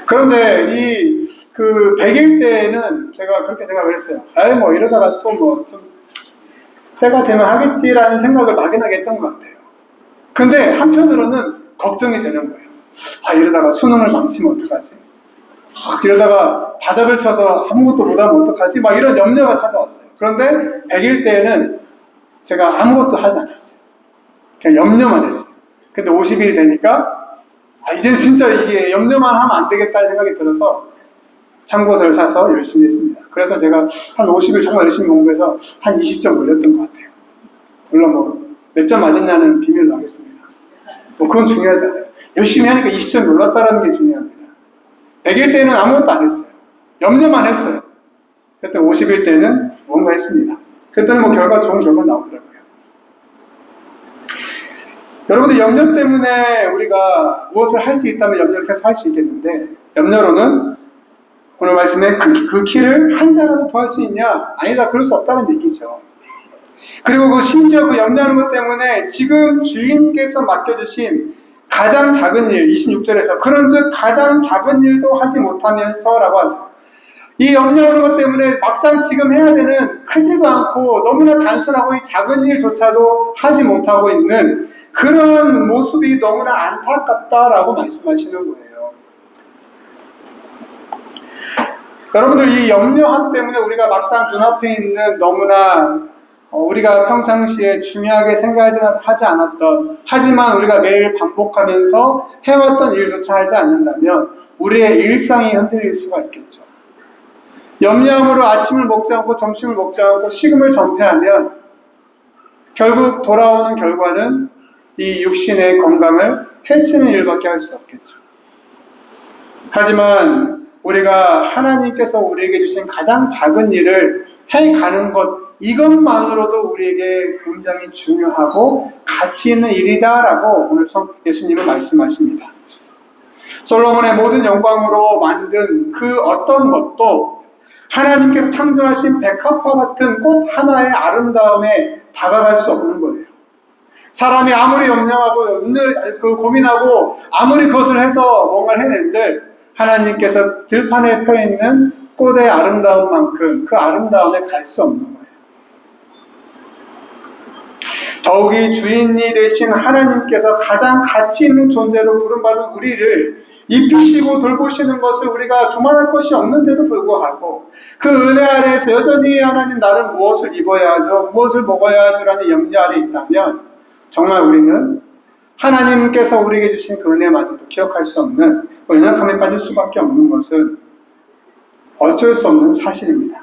그런데 이 그 100일 때는 제가 그렇게 생각을 했어요. 아이, 뭐 이러다가 또 뭐 좀 때가 되면 하겠지라는 생각을 막연하게 했던 것 같아요. 근데 한편으로는 걱정이 되는 거예요. 아, 이러다가 수능을 망치면 어떡하지? 아, 이러다가 바닥을 쳐서 아무것도 못하면 어떡하지? 막 이런 염려가 찾아왔어요. 그런데 100일 때에는 제가 아무것도 하지 않았어요. 그냥 염려만 했어요. 근데 50일이 되니까 이제 진짜 이게 염려만 하면 안 되겠다는 생각이 들어서 참고서를 사서 열심히 했습니다. 그래서 제가 한 50일 정말 열심히 공부해서 한 20점 올렸던 것 같아요. 물론 뭐 몇 점 맞았냐는 비밀로 하겠습니다. 뭐 그건 중요하지 않아요. 열심히 하니까 20점 올랐다는 게 중요합니다. 100일 때는 아무것도 안 했어요. 염려만 했어요. 그때 50일 때는 뭔가 했습니다. 그때는 뭐 좋은 결과 나오더라고요. 여러분들 염려 때문에 우리가 무엇을 할 수 있다면 염려를 계속 할 수 있겠는데, 염려로는 오늘 말씀에 그 키를 한 자라도 더 할 수 있냐? 아니다, 그럴 수 없다는 얘기죠. 그리고 그 심지어 그 염려하는 것 때문에 지금 주인께서 맡겨주신 가장 작은 일, 26절에서 그런즉 가장 작은 일도 하지 못하면서 라고 하죠. 이 염려하는 것 때문에 막상 지금 해야 되는 크지도 않고 너무나 단순하고 이 작은 일조차도 하지 못하고 있는 그런 모습이 너무나 안타깝다라고 말씀하시는 거예요. 여러분들, 이 염려함 때문에 우리가 막상 눈앞에 있는 너무나 우리가 평상시에 중요하게 생각하지 않았던, 하지만 우리가 매일 반복하면서 해왔던 일조차 하지 않는다면 우리의 일상이 흔들릴 수가 있겠죠. 염려함으로 아침을 먹지 않고 점심을 먹지 않고 식음을 전폐하면 결국 돌아오는 결과는 이 육신의 건강을 해치는 일밖에 할 수 없겠죠. 하지만 우리가 하나님께서 우리에게 주신 가장 작은 일을 해가는 것, 이것만으로도 우리에게 굉장히 중요하고 가치 있는 일이다라고 오늘 예수님은 말씀하십니다. 솔로몬의 모든 영광으로 만든 그 어떤 것도 하나님께서 창조하신 백합화 같은 꽃 하나의 아름다움에 다가갈 수 없는 거예요. 사람이 아무리 염려하고 고민하고 아무리 그것을 해서 뭔가를 해낸들 하나님께서 들판에 펴있는 꽃의 아름다움만큼 그 아름다움에 갈 수 없는 거예요. 더욱이 주인이 되신 하나님께서 가장 가치 있는 존재로 부름받은 우리를 입히시고 돌보시는 것을 우리가 두말할 것이 없는데도 불구하고 그 은혜 아래에서 여전히 하나님 나를 무엇을 입어야 하죠, 무엇을 먹어야 하죠라는 염려 아래 있다면 정말 우리는 하나님께서 우리에게 주신 그 은혜마저도 기억할 수 없는 연약함에 빠질 수밖에 없는 것은 어쩔 수 없는 사실입니다.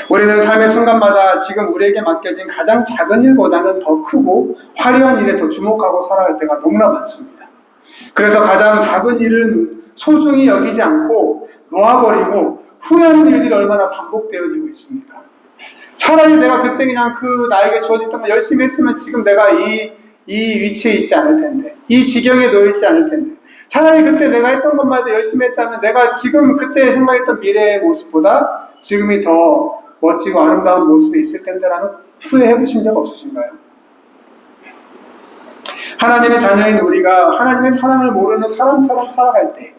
우리는 삶의 순간마다 지금 우리에게 맡겨진 가장 작은 일보다는 더 크고 화려한 일에 더 주목하고 살아갈 때가 너무나 많습니다. 그래서 가장 작은 일은 소중히 여기지 않고 놓아버리고 후회하는 일들이 얼마나 반복되어지고 있습니까? 차라리 내가 그때 그냥 그 나에게 주어졌던 걸 열심히 했으면 지금 내가 이 위치에 있지 않을 텐데, 이 지경에 놓여 있지 않을 텐데, 차라리 그때 내가 했던 것만 해도 열심히 했다면 내가 지금 그때 생각했던 미래의 모습보다 지금이 더 멋지고 아름다운 모습이 있을 텐데라는 후회해 보신 적 없으신가요? 하나님의 자녀인 우리가 하나님의 사랑을 모르는 사람처럼 살아갈 때,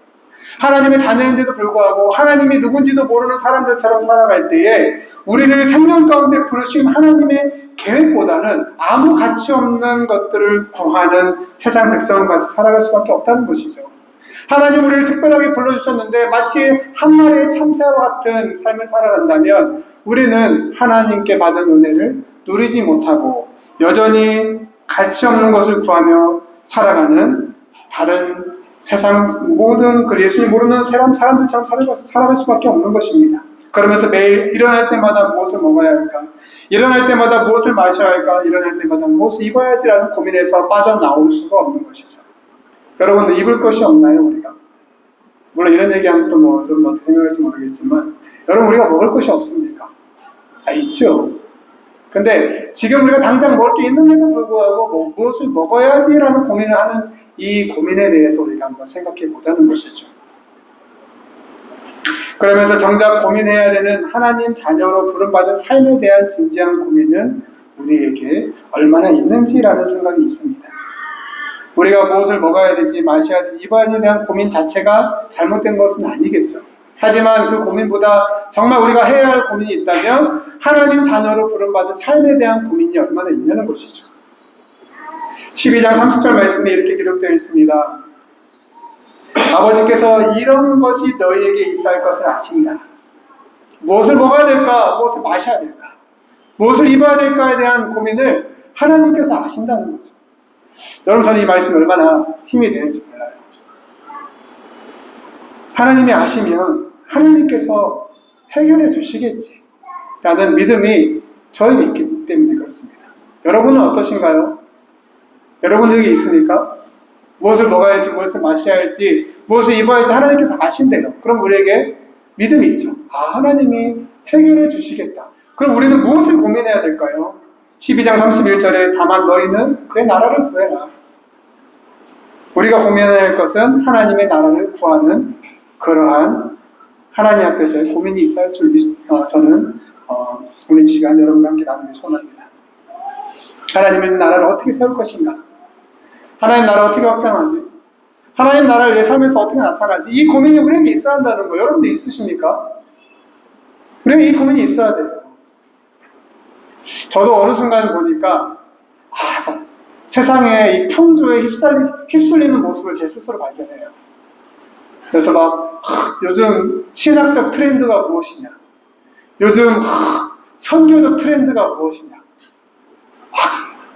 하나님의 자녀인데도 불구하고 하나님이 누군지도 모르는 사람들처럼 살아갈 때에 우리를 생명 가운데 부르신 하나님의 계획보다는 아무 가치 없는 것들을 구하는 세상 백성같이 살아갈 수밖에 없다는 것이죠. 하나님 우리를 특별하게 불러주셨는데 마치 한 마리의 참새와 같은 삶을 살아간다면 우리는 하나님께 받은 은혜를 누리지 못하고 여전히 가치 없는 것을 구하며 살아가는 다른 세상 모든 그 예수님 모르는 사람들처럼 살아갈 수밖에 없는 것입니다. 그러면서 매일 일어날 때마다 무엇을 먹어야 할까? 일어날 때마다 무엇을 마셔야 할까? 일어날 때마다 무엇을 입어야지라는 고민에서 빠져나올 수가 없는 것이죠. 여러분들 입을 것이 없나요, 우리가? 물론 이런 얘기하면 또 여러분 어떻게 생각할지 모르겠지만 여러분 우리가 먹을 것이 없습니까? 있죠. 근데 지금 우리가 당장 먹을 게 있는데도 불구하고 무엇을 먹어야지라는 고민을 하는 이 고민에 대해서 우리가 한번 생각해 보자는 것이죠. 그러면서 정작 고민해야 되는 하나님 자녀로 부름받은 삶에 대한 진지한 고민은 우리에게 얼마나 있는지라는 생각이 있습니다. 우리가 무엇을 먹어야 되지, 마셔야 되지, 이번에 대한 고민 자체가 잘못된 것은 아니겠죠. 하지만 그 고민보다 정말 우리가 해야 할 고민이 있다면 하나님 자녀로 부름받은 삶에 대한 고민이 얼마나 있냐는 것이죠. 12장 30절 말씀에 이렇게 기록되어 있습니다. 아버지께서 이런 것이 너희에게 있어야 할 것을 아신다. 무엇을 먹어야 될까? 무엇을 마셔야 될까? 무엇을 입어야 될까에 대한 고민을 하나님께서 아신다는 거죠. 여러분, 저는 이 말씀이 얼마나 힘이 되는지 몰라요. 하나님이 아시면 하나님께서 해결해 주시겠지 라는 믿음이 저에게 있기 때문에 그렇습니다. 여러분은 어떠신가요? 여러분에게 있으니까 무엇을 먹어야 할지, 무엇을 마셔야 할지, 무엇을 입어야 할지 하나님께서 아신대요. 그럼 우리에게 믿음이 있죠. 하나님이 해결해 주시겠다. 그럼 우리는 무엇을 고민해야 될까요? 12장 31절에 다만 너희는 그의 나라를 구해라. 우리가 고민해야 할 것은 하나님의 나라를 구하는 그러한 하나님 앞에서의 고민이 있어야 할 줄 저는 오늘 이 시간 여러분과 함께 나누기 소원합니다. 하나님의 나라를 어떻게 세울 것인가? 하나님 나라를 어떻게 확장하지? 하나님 나라를 내 삶에서 어떻게 나타나지? 이 고민이 우리에게 있어야 한다는 거 여러분들 있으십니까? 우리에게 이 고민이 있어야 돼요. 저도 어느 순간 보니까 세상에 이 풍조에 휩쓸리는 모습을 제 스스로 발견해요. 그래서 요즘 신학적 트렌드가 무엇이냐? 요즘 선교적 트렌드가 무엇이냐?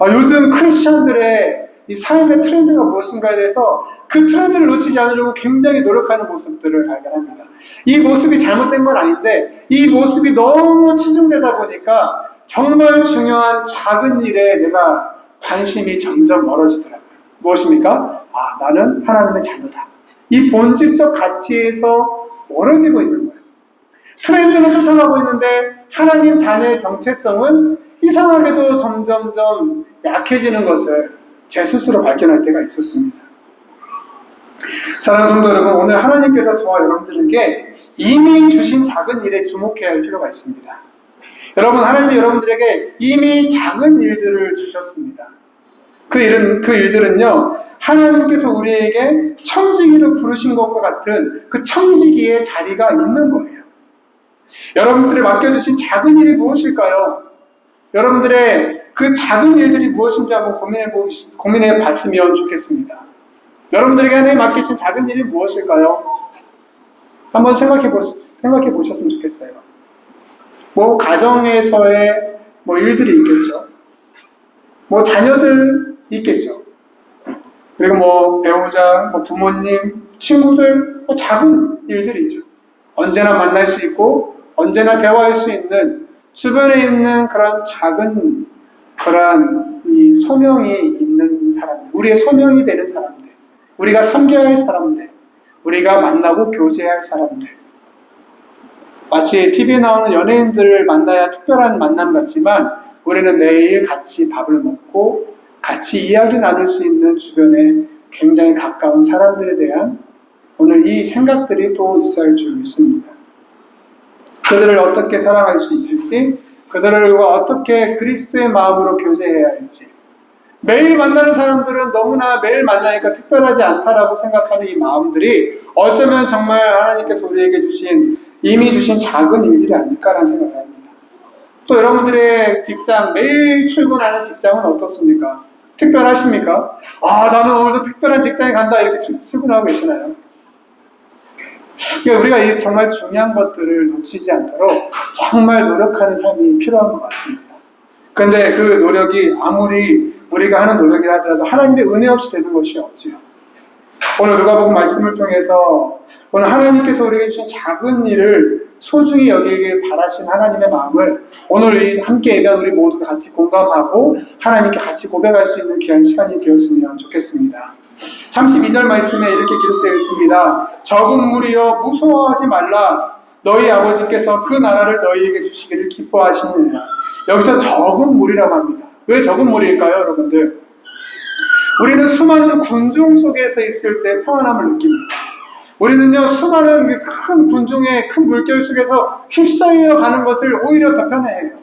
요즘 크리스천들의 이 삶의 트렌드가 무엇인가에 대해서 그 트렌드를 놓치지 않으려고 굉장히 노력하는 모습들을 발견합니다. 이 모습이 잘못된 건 아닌데 이 모습이 너무 치중되다 보니까 정말 중요한 작은 일에 내가 관심이 점점 멀어지더라고요. 무엇입니까? 나는 하나님의 자녀다. 이 본질적 가치에서 멀어지고 있는 거예요. 트렌드는 쫓아가고 있는데 하나님 자녀의 정체성은 이상하게도 점점점 약해지는 것을 제 스스로 발견할 때가 있었습니다. 사랑하는 성도 여러분, 오늘 하나님께서 저와 여러분들에게 이미 주신 작은 일에 주목해야 할 필요가 있습니다. 여러분, 하나님이 여러분들에게 이미 작은 일들을 주셨습니다. 그 일들은요, 하나님께서 우리에게 청지기로 부르신 것과 같은 그 청지기의 자리가 있는 거예요. 여러분들이 맡겨주신 작은 일이 무엇일까요? 여러분들의 그 작은 일들이 무엇인지 한번 고민해 봤으면 좋겠습니다. 여러분들에게 하나님 맡기신 작은 일이 무엇일까요? 한번 생각해 보셨으면 좋겠어요. 가정에서의 일들이 있겠죠. 자녀들 있겠죠. 그리고 배우자, 부모님, 친구들, 작은 일들이죠. 언제나 만날 수 있고, 언제나 대화할 수 있는, 주변에 있는 그런 작은, 이 소명이 있는 사람들, 우리의 소명이 되는 사람들, 우리가 섬겨야 할 사람들, 우리가 만나고 교제해야 할 사람들. 마치 TV에 나오는 연예인들을 만나야 특별한 만남 같지만, 우리는 매일 같이 밥을 먹고, 같이 이야기 나눌 수 있는 주변에 굉장히 가까운 사람들에 대한 오늘 이 생각들이 또 있어야 할 줄 믿습니다. 그들을 어떻게 사랑할 수 있을지, 그들과 어떻게 그리스도의 마음으로 교제해야 할지, 매일 만나는 사람들은 너무나 매일 만나니까 특별하지 않다라고 생각하는 이 마음들이 어쩌면 정말 하나님께서 우리에게 이미 주신 작은 일들이 아닐까라는 생각을 합니다. 또 여러분들의 직장, 매일 출근하는 직장은 어떻습니까? 특별하십니까? 나는 오늘도 특별한 직장에 간다 이렇게 출근하고 계시나요? 그러니까 우리가 정말 중요한 것들을 놓치지 않도록 정말 노력하는 삶이 필요한 것 같습니다. 그런데 그 노력이 아무리 우리가 하는 노력이라 하더라도 하나님의 은혜 없이 되는 것이 없지요. 오늘 누가복음 말씀을 통해서 오늘 하나님께서 우리에게 주신 작은 일을 소중히 여기길 바라신 하나님의 마음을 오늘 함께 예배한 우리 모두가 같이 공감하고 하나님께 같이 고백할 수 있는 귀한 시간이 되었으면 좋겠습니다. 32절 말씀에 이렇게 기록되어 있습니다. 적은 무리여 무서워하지 말라. 너희 아버지께서 그 나라를 너희에게 주시기를 기뻐하시느니라. 여기서 적은 무리라고 합니다. 왜 적은 무리일까요, 여러분들? 우리는 수많은 군중 속에서 있을 때 평안함을 느낍니다. 우리는요, 수많은 큰 군중의 큰 물결 속에서 휩쓸려 가는 것을 오히려 더 편해해요.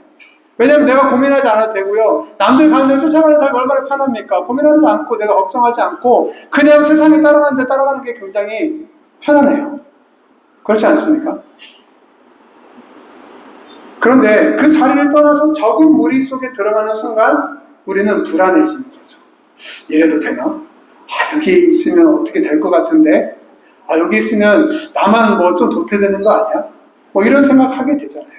왜냐면 내가 고민하지 않아도 되고요. 남들 가는 데 쫓아가는 사람이 얼마나 편합니까? 고민하지 않고 내가 걱정하지 않고 그냥 세상에 따라가는데 따라가는 게 굉장히 편하네요. 그렇지 않습니까? 그런데 그 자리를 떠나서 적은 무리 속에 들어가는 순간 우리는 불안해지는 거죠. 이래도 되나? 여기 있으면 어떻게 될 것 같은데? 여기 있으면 나만 뭐 좀 도태되는 거 아니야? 뭐 이런 생각하게 되잖아요.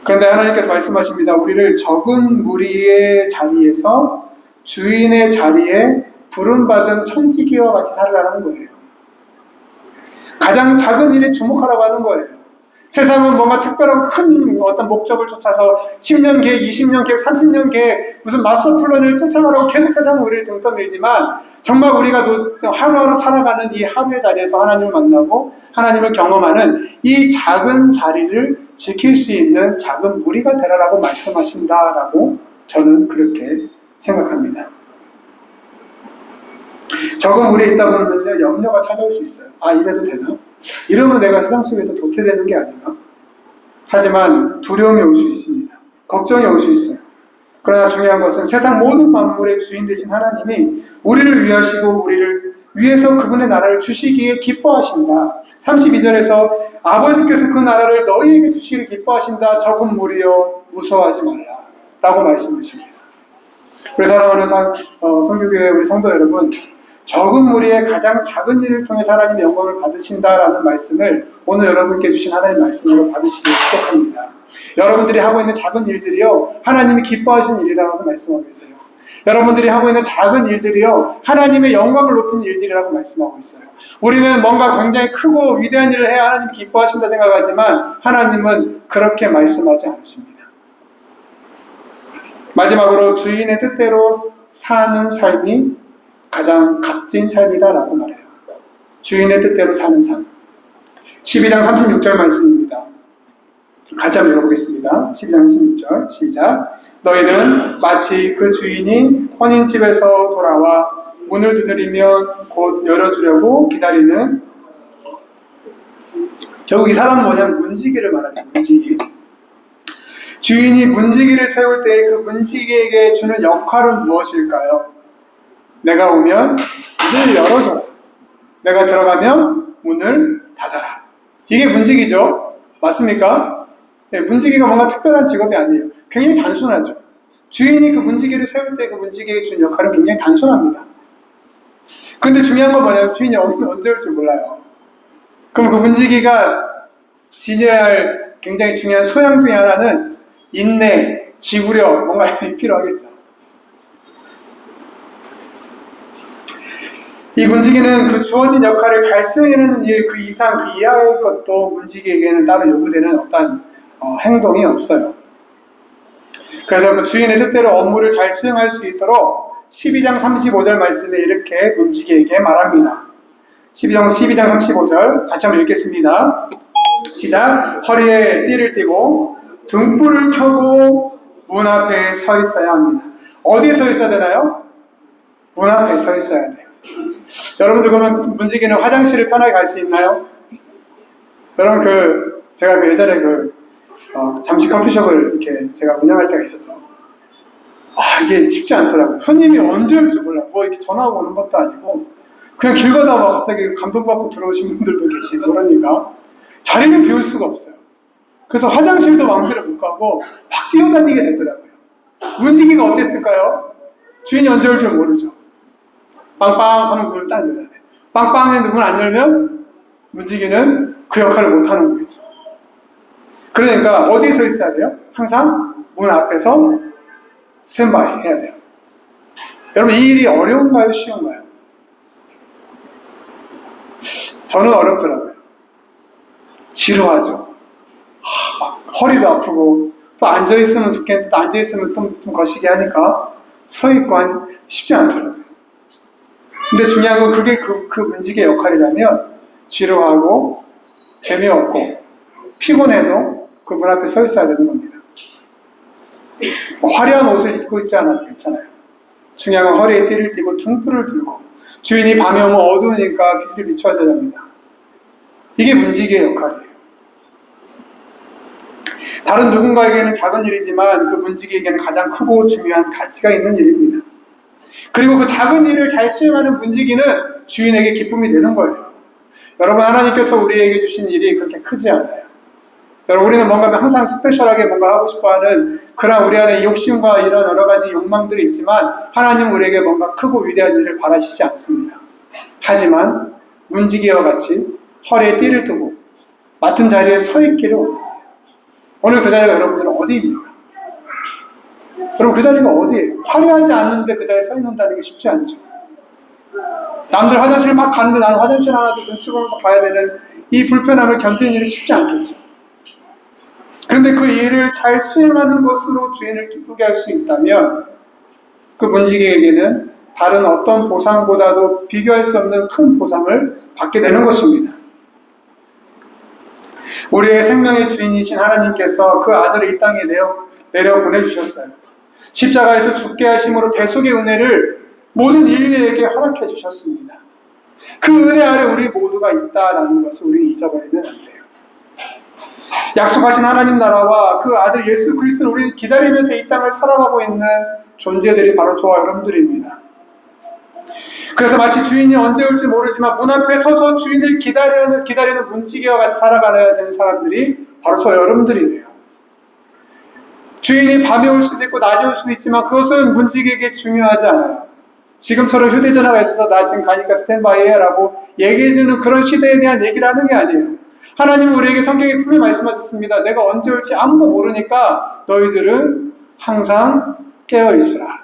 그런데 하나님께서 말씀하십니다. 우리를 적은 무리의 자리에서 주인의 자리에 부름받은 천지기와 같이 살으라는 거예요. 가장 작은 일에 주목하라고 하는 거예요. 세상은 뭔가 특별한 큰 어떤 목적을 쫓아서 10년 계획, 20년 계획, 30년 계획, 무슨 마스터 플랜을 쫓아가라고 계속 세상은 우리를 등 떠밀지만 정말 우리가 하루하루 살아가는 이 하루의 자리에서 하나님을 만나고 하나님을 경험하는 이 작은 자리를 지킬 수 있는 작은 무리가 되라라고 말씀하신다라고 저는 그렇게 생각합니다. 적은 무리에 있다 보면 염려가 찾아올 수 있어요. 이래도 되나? 이러면 내가 세상 속에서 도태되는 게 아닌가? 하지만 두려움이 올 수 있습니다. 걱정이 올 수 있어요. 그러나 중요한 것은 세상 모든 만물의 주인 되신 하나님이 우리를 위하시고 우리를 위해서 그분의 나라를 주시기에 기뻐하신다. 32절에서 아버지께서 그 나라를 너희에게 주시기를 기뻐하신다. 적은 무리여 무서워하지 말라 라고 말씀하십니다. 그래서 사랑하는 성교교회 우리 성도 여러분, 적은 무리의 가장 작은 일을 통해 하나님의 영광을 받으신다라는 말씀을 오늘 여러분께 주신 하나님의 말씀으로 받으시길 축복합니다. 여러분들이 하고 있는 작은 일들이요 하나님이 기뻐하시는 일이라고 말씀하고 계세요. 여러분들이 하고 있는 작은 일들이요 하나님의 영광을 높이는 일들이라고 말씀하고 있어요. 우리는 뭔가 굉장히 크고 위대한 일을 해야 하나님이 기뻐하신다 생각하지만 하나님은 그렇게 말씀하지 않으십니다. 마지막으로 주인의 뜻대로 사는 삶이 가장 값진 삶이다라고 말해요. 주인의 뜻대로 사는 삶. 12장 36절 말씀입니다. 같이 한번 읽어보겠습니다. 12장 36절 시작. 너희는 마치 그 주인이 혼인집에서 돌아와 문을 두드리면 곧 열어주려고 기다리는, 결국 이 사람은 뭐냐면 문지기를 말하죠. 문지기. 주인이 문지기를 세울 때 그 문지기에게 주는 역할은 무엇일까요? 내가 오면 문을 열어줘라. 내가 들어가면 문을 닫아라. 이게 문지기죠. 맞습니까? 네, 문지기가 뭔가 특별한 직업이 아니에요. 굉장히 단순하죠. 주인이 그 문지기를 세울 때 그 문지기에게 주는 역할은 굉장히 단순합니다. 그런데 중요한 건 뭐냐면 주인이 언제 올 줄 몰라요. 그럼 그 문지기가 지녀야 할 굉장히 중요한 소양 중에 하나는 인내, 지구력, 뭔가 필요하겠죠. 이 문지기는 그 주어진 역할을 잘 수행하는 일, 그 이상, 그 이하의 것도 문지기에게는 따로 요구되는 어떤 행동이 없어요. 그래서 그 주인의 뜻대로 업무를 잘 수행할 수 있도록 12장 35절 말씀에 이렇게 문지기에게 말합니다. 12장 35절 같이 한번 읽겠습니다. 시작. 허리에 띠를 띠고 등불을 켜고 문 앞에 서 있어야 합니다. 어디에 서 있어야 되나요? 문 앞에 서 있어야 돼요. 여러분들 그러면 문지기는 화장실을 편하게 갈 수 있나요? 여러분 제가 예전에 잠시 커피숍을 이렇게 제가 운영할 때가 있었죠. 이게 쉽지 않더라고요. 손님이 언제 올지 몰라. 뭐 이렇게 전화가 오는 것도 아니고 그냥 길 가다가 갑자기 감동받고 들어오신 분들도 계시고 그러니까 자리를 비울 수가 없어요. 그래서 화장실도 마음대로 못 가고 막 뛰어다니게 되더라고요. 문지기가 어땠을까요? 주인이 언제 올 줄 모르죠. 빵빵 하면 문을 딱 열어야 돼. 빵빵 했는데 문 안 열면 문지기는 그 역할을 못하는 거겠죠. 그러니까 어디에 서 있어야 돼요? 항상 문 앞에서 스탠바이 해야 돼요. 여러분 이 일이 어려운가요? 쉬운가요? 저는 어렵더라고요. 지루하죠. 허리도 아프고 또 앉아있으면 좋겠는데 또 앉아있으면 좀 거시기 하니까 서있고 쉽지 않더라고요. 근데 중요한 건 그게 그 문지기의 역할이라면 지루하고 재미없고 피곤해도 그 문 앞에 서 있어야 되는 겁니다. 화려한 옷을 입고 있지 않아도 괜찮아요. 중요한 건 허리에 띠를 띠고 등불을 들고 주인이 밤에 오면 어두우니까 빛을 비춰줘야 합니다. 이게 문지기의 역할이에요. 다른 누군가에게는 작은 일이지만 그 문지기에게는 가장 크고 중요한 가치가 있는 일입니다. 그리고 그 작은 일을 잘 수행하는 문지기는 주인에게 기쁨이 되는 거예요. 여러분, 하나님께서 우리에게 주신 일이 그렇게 크지 않아요. 여러분, 우리는 뭔가 항상 스페셜하게 뭔가 하고 싶어하는 그런 우리 안에 욕심과 이런 여러 가지 욕망들이 있지만 하나님은 우리에게 뭔가 크고 위대한 일을 바라시지 않습니다. 하지만 문지기와 같이 허리에 띠를 두고 맡은 자리에 서 있기를 원하세요. 오늘 그 자리가 여러분들은 어디입니까? 여러분, 그 자리가 어디예요? 화려하지 않는데 그 자리에 서 있는다는 게 쉽지 않죠. 남들 화장실 막 가는데 나는 화장실 하나도 눈치 보면서 가야 되는 이 불편함을 견디는 일이 쉽지 않겠죠. 그런데 그 일을 잘 수행하는 것으로 주인을 기쁘게 할 수 있다면 그 문지기에게는 다른 어떤 보상보다도 비교할 수 없는 큰 보상을 받게 되는 것입니다. 우리의 생명의 주인이신 하나님께서 그 아들을 이 땅에 내려 보내주셨어요. 십자가에서 죽게 하심으로 대속의 은혜를 모든 인류에게 허락해 주셨습니다. 그 은혜 아래 우리 모두가 있다라는 것을 우리는 잊어버리면 안 돼요. 약속하신 하나님 나라와 그 아들 예수 그리스도를 우리는 기다리면서 이 땅을 살아가고 있는 존재들이 바로 저와 여러분들입니다. 그래서 마치 주인이 언제 올지 모르지만 문 앞에 서서 주인을 기다리는 문지기와 같이 살아가야 되는 사람들이 바로 저 여러분들이에요. 주인이 밤에 올 수도 있고 낮에 올 수도 있지만 그것은 문지기에게 중요하지 않아요. 지금처럼 휴대전화가 있어서 나 지금 가니까 스탠바이 해라고 얘기해주는 그런 시대에 대한 얘기를 하는 게 아니에요. 하나님은 우리에게 성경에 분명히 말씀하셨습니다. 내가 언제 올지 아무도 모르니까 너희들은 항상 깨어있으라.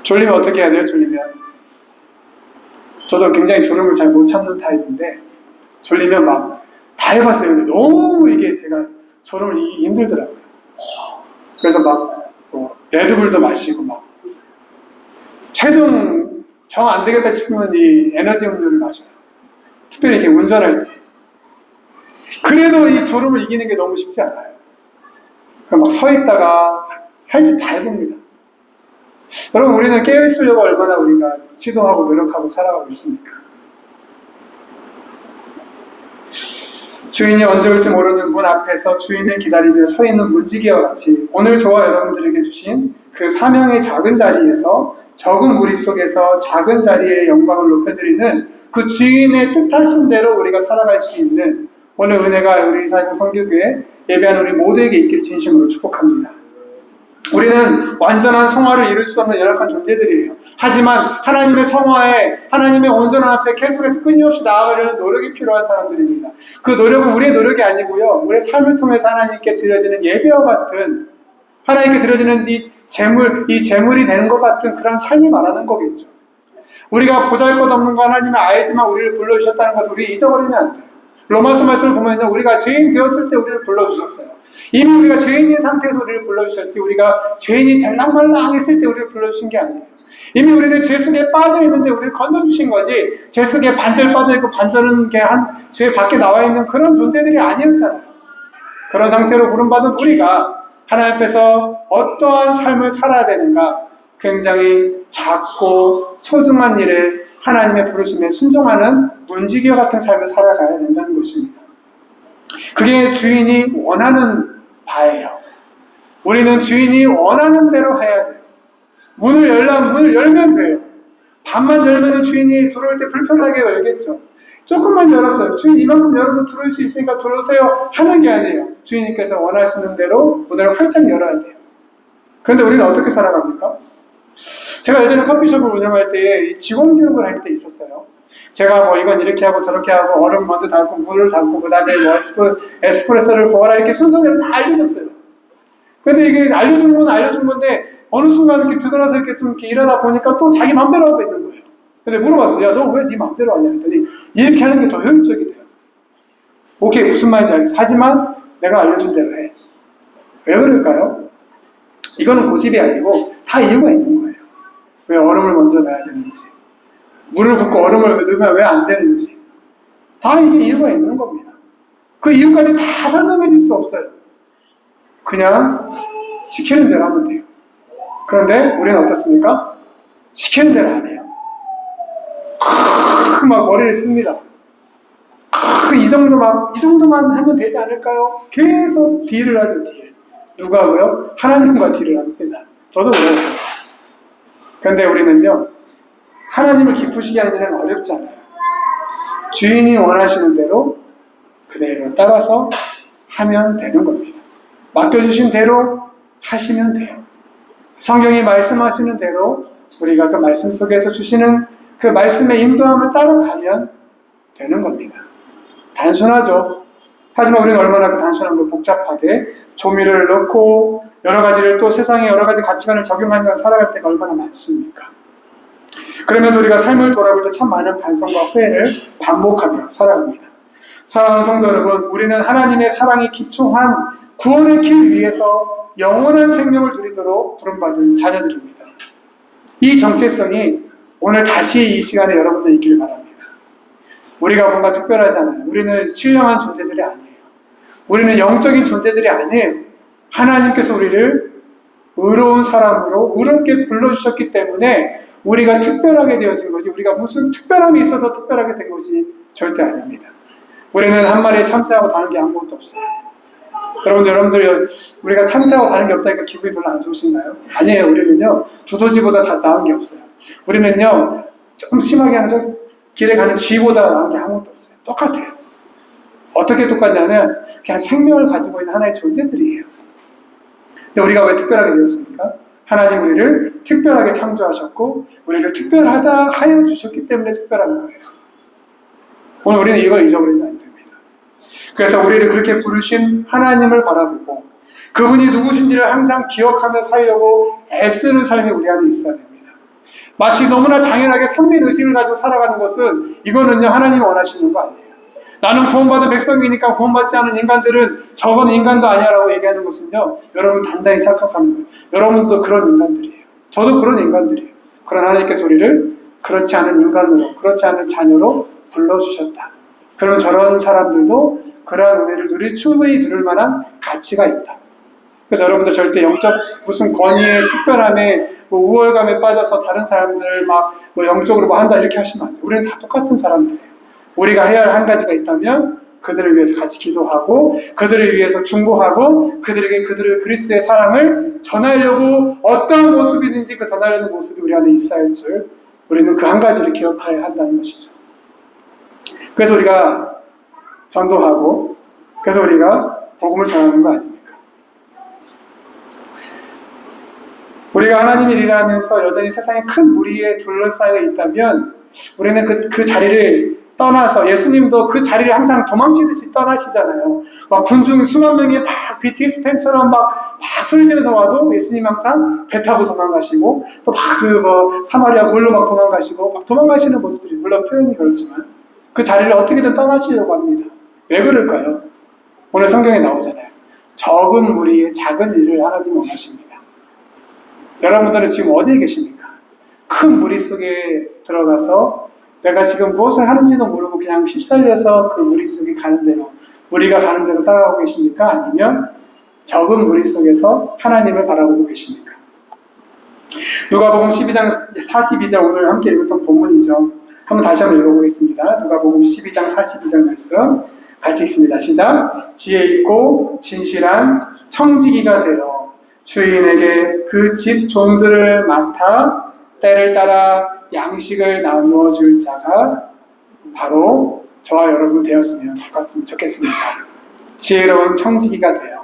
졸리면 어떻게 해야 돼요? 졸리면 저도 굉장히 졸음을 잘 못 참는 타입인데 졸리면 막 다 해봤어요. 근데 너무 이게 제가 졸음을 이기기 힘들더라고요. 그래서 막 레드불도 마시고 막 최종 정 안 되겠다 싶으면 이 에너지 음료를 마셔요. 특별히 이렇게 운전할 때. 그래도 이 졸음을 이기는 게 너무 쉽지 않아요. 그럼 막 서 있다가 할 짓 다 해봅니다. 여러분, 우리는 깨어있으려고 얼마나 우리가 시도하고 노력하고 살아가고 있습니까? 주인이 언제 올지 모르는 문 앞에서 주인을 기다리며 서 있는 문지기와 같이 오늘 저와 여러분들에게 주신 그 사명의 작은 자리에서 적은 무리 속에서 작은 자리의 영광을 높여드리는 그 주인의 뜻하신 대로 우리가 살아갈 수 있는 오늘 은혜가 우리 사이버 성교교회 예배하는 우리 모두에게 있길 진심으로 축복합니다. 우리는 완전한 성화를 이룰 수 없는 연약한 존재들이에요. 하지만 하나님의 성화에 하나님의 온전한 앞에 계속해서 끊임없이 나아가려는 노력이 필요한 사람들입니다. 그 노력은 우리의 노력이 아니고요. 우리의 삶을 통해서 하나님께 드려지는 예배와 같은 하나님께 드려지는 이 재물이 되는 것 같은 그런 삶을 말하는 거겠죠. 우리가 보잘것없는 거 하나님은 알지만 우리를 불러주셨다는 것을 우리 잊어버리면 안 돼요. 로마서 말씀을 보면요, 우리가 죄인 되었을 때 우리를 불러주셨어요. 이미 우리가 죄인인 상태에서 우리를 불러주셨지, 우리가 죄인이 될랑말랑했을 때 우리를 불러주신 게 아니에요. 이미 우리는 죄 속에 빠져 있는데 우리를 건져주신 거지, 죄 속에 반절 빠져 있고 반절은 죄 밖에 나와 있는 그런 존재들이 아니었잖아요. 그런 상태로 부름받은 우리가 하나님 앞에서 어떠한 삶을 살아야 되는가, 굉장히 작고 소중한 일에 하나님의 부르심에 순종하는 문지기와 같은 삶을 살아가야 된다는 것입니다. 그게 주인이 원하는 바예요. 우리는 주인이 원하는 대로 해야 돼요. 문을 열면 돼요. 반만 열면 주인이 들어올 때 불편하게 열겠죠. 조금만 열었어요. 주인 이만큼 열어도 들어올 수 있으니까 들어오세요 하는 게 아니에요. 주인님께서 원하시는 대로 문을 활짝 열어야 돼요. 그런데 우리는 어떻게 살아갑니까? 제가 예전에 커피숍을 운영할 때 직원 교육을 할 때 있었어요. 제가 뭐 이건 이렇게 하고 저렇게 하고 얼음 먼저 담고 물을 담고 그 다음에 뭐 에스프레소를 부어라 이렇게 순서대로 다 알려줬어요. 근데 이게 알려준 건데 어느 순간 이렇게 들어서 이렇게 좀 이렇게 일하다 보니까 또 자기 맘대로 하고 있는 거예요. 근데 물어봤어요. 야, 너 왜 네 맘대로 하냐 했더니 이렇게 하는 게 더 효율적이 돼요. 오케이, 무슨 말인지 알겠어. 하지만 내가 알려준 대로 해. 왜 그럴까요? 이거는 고집이 아니고 다 이유가 있는 거예요. 왜 얼음을 먼저 넣어야 되는지, 물을 붓고 얼음을 넣으면 왜 안 되는지, 다 이게 이유가 있는 겁니다. 그 이유까지 다 설명해 줄 수 없어요. 그냥 시키는 대로 하면 돼요. 그런데 우리는 어떻습니까? 시키는 대로 안 해요. 막 머리를 씁니다. 이 정도만 하면 되지 않을까요? 계속 딜을 하죠, 딜. 누가고요? 하나님과 딜을 합니다. 저도 그래요. 그런데 우리는요, 하나님을 기쁘시게 하는 일은 어렵지 않아요. 주인이 원하시는 대로 그대로 따라서 하면 되는 겁니다. 맡겨주신 대로 하시면 돼요. 성경이 말씀하시는 대로 우리가 그 말씀 속에서 주시는 그 말씀의 인도함을 따라가면 되는 겁니다. 단순하죠. 하지만 우리는 얼마나 그 단순한 걸 복잡하게 조미료를 넣고 여러 가지를 또 세상에 여러 가지 가치관을 적용하면서 살아갈 때가 얼마나 많습니까? 그러면서 우리가 삶을 돌아볼 때 참 많은 반성과 후회를 반복하며 살아갑니다. 사랑하는 성도 여러분, 우리는 하나님의 사랑이 기초한 구원의 길 위에서 영원한 생명을 누리도록 부름받은 자녀들입니다. 이 정체성이 오늘 다시 이 시간에 여러분들 있기를 바랍니다. 우리가 뭔가 특별하지 않아요. 우리는 신령한 존재들이 아니에요. 우리는 영적인 존재들이 아니에요. 하나님께서 우리를 의로운 사람으로 의롭게 불러주셨기 때문에 우리가 특별하게 되어진 것이, 우리가 무슨 특별함이 있어서 특별하게 된 것이 절대 아닙니다. 우리는 한 마리의 참새하고 다른 게 아무것도 없어요. 여러분들 우리가 참새하고 다른 게 없다니까 기분이 별로 안 좋으신가요? 아니에요. 우리는요, 두더지보다 다 나은 게 없어요. 우리는요, 조금 심하게 하면 길에 가는 쥐보다 나은 게 아무것도 없어요. 똑같아요. 어떻게 똑같냐면 그냥 생명을 가지고 있는 하나의 존재들이에요. 근데 우리가 왜 특별하게 되었습니까? 하나님 우리를 특별하게 창조하셨고 우리를 특별하다 하여 주셨기 때문에 특별한 거예요. 오늘 우리는 이걸 잊어버리면 안 됩니다. 그래서 우리를 그렇게 부르신 하나님을 바라보고 그분이 누구신지를 항상 기억하며 살려고 애쓰는 삶이 우리 안에 있어야 됩니다. 마치 너무나 당연하게 선민의식을 가지고 살아가는 것은 이거는요, 하나님이 원하시는 거 아니에요. 나는 구원받은 백성이니까 구원받지 않은 인간들은 저건 인간도 아니야라고 얘기하는 것은요, 여러분 단단히 착각하는 거예요. 여러분도 그런 인간들이에요. 저도 그런 인간들이에요. 그러나 하나님께서 우리를 그렇지 않은 인간으로, 그렇지 않은 자녀로 불러주셨다. 그럼 저런 사람들도 그러한 은혜를 충분히 누릴 만한 가치가 있다. 그래서 여러분들 절대 영적 무슨 권위의 특별함에 우월감에 빠져서 다른 사람들을 영적으로 한다 이렇게 하시면 안 돼요. 우리는 다 똑같은 사람들이에요. 우리가 해야 할 한 가지가 있다면 그들을 위해서 같이 기도하고 그들을 위해서 중보하고 그들에게 그들의 그리스도의 사랑을 전하려고 어떤 모습이든지 그 전하려는 모습이 우리 안에 있어야 할 줄 우리는 그 한 가지를 기억해야 한다는 것이죠. 그래서 우리가 전도하고 그래서 우리가 복음을 전하는 거 아닙니까? 우리가 하나님의 일을 하면서 여전히 세상에 큰 무리에 둘러싸여 있다면 우리는 그 자리를 떠나서 예수님도 그 자리를 항상 도망치듯이 떠나시잖아요. 막 군중 수만 명이 막 BTS 팬처럼 막 소리지면서 와도 예수님 항상 배 타고 도망가시고 또 막 사마리아 골로 막 도망가시고 막 도망가시는 모습들이 물론 표현이 그렇지만 그 자리를 어떻게든 떠나시려고 합니다. 왜 그럴까요? 오늘 성경에 나오잖아요. 적은 무리의 작은 일을 하나님이 원하십니다. 여러분들은 지금 어디에 계십니까? 큰 무리 속에 들어가서 내가 지금 무엇을 하는지도 모르고 그냥 휩쓸려서 그 무리 속에 가는 대로, 무리가 가는 대로 따라가고 계십니까? 아니면 적은 무리 속에서 하나님을 바라보고 계십니까? 누가복음 12장 42절 오늘 함께 읽었던 본문이죠. 다시 한번 읽어보겠습니다. 누가복음 12장 42절 말씀 같이 읽습니다. 시작. 지혜 있고 진실한 청지기가 되어 주인에게 그 집 종들을 맡아 때를 따라 양식을 나누어 줄 자가 바로 저와 여러분 되었으면 좋겠습니다. 지혜로운 청지기가 되어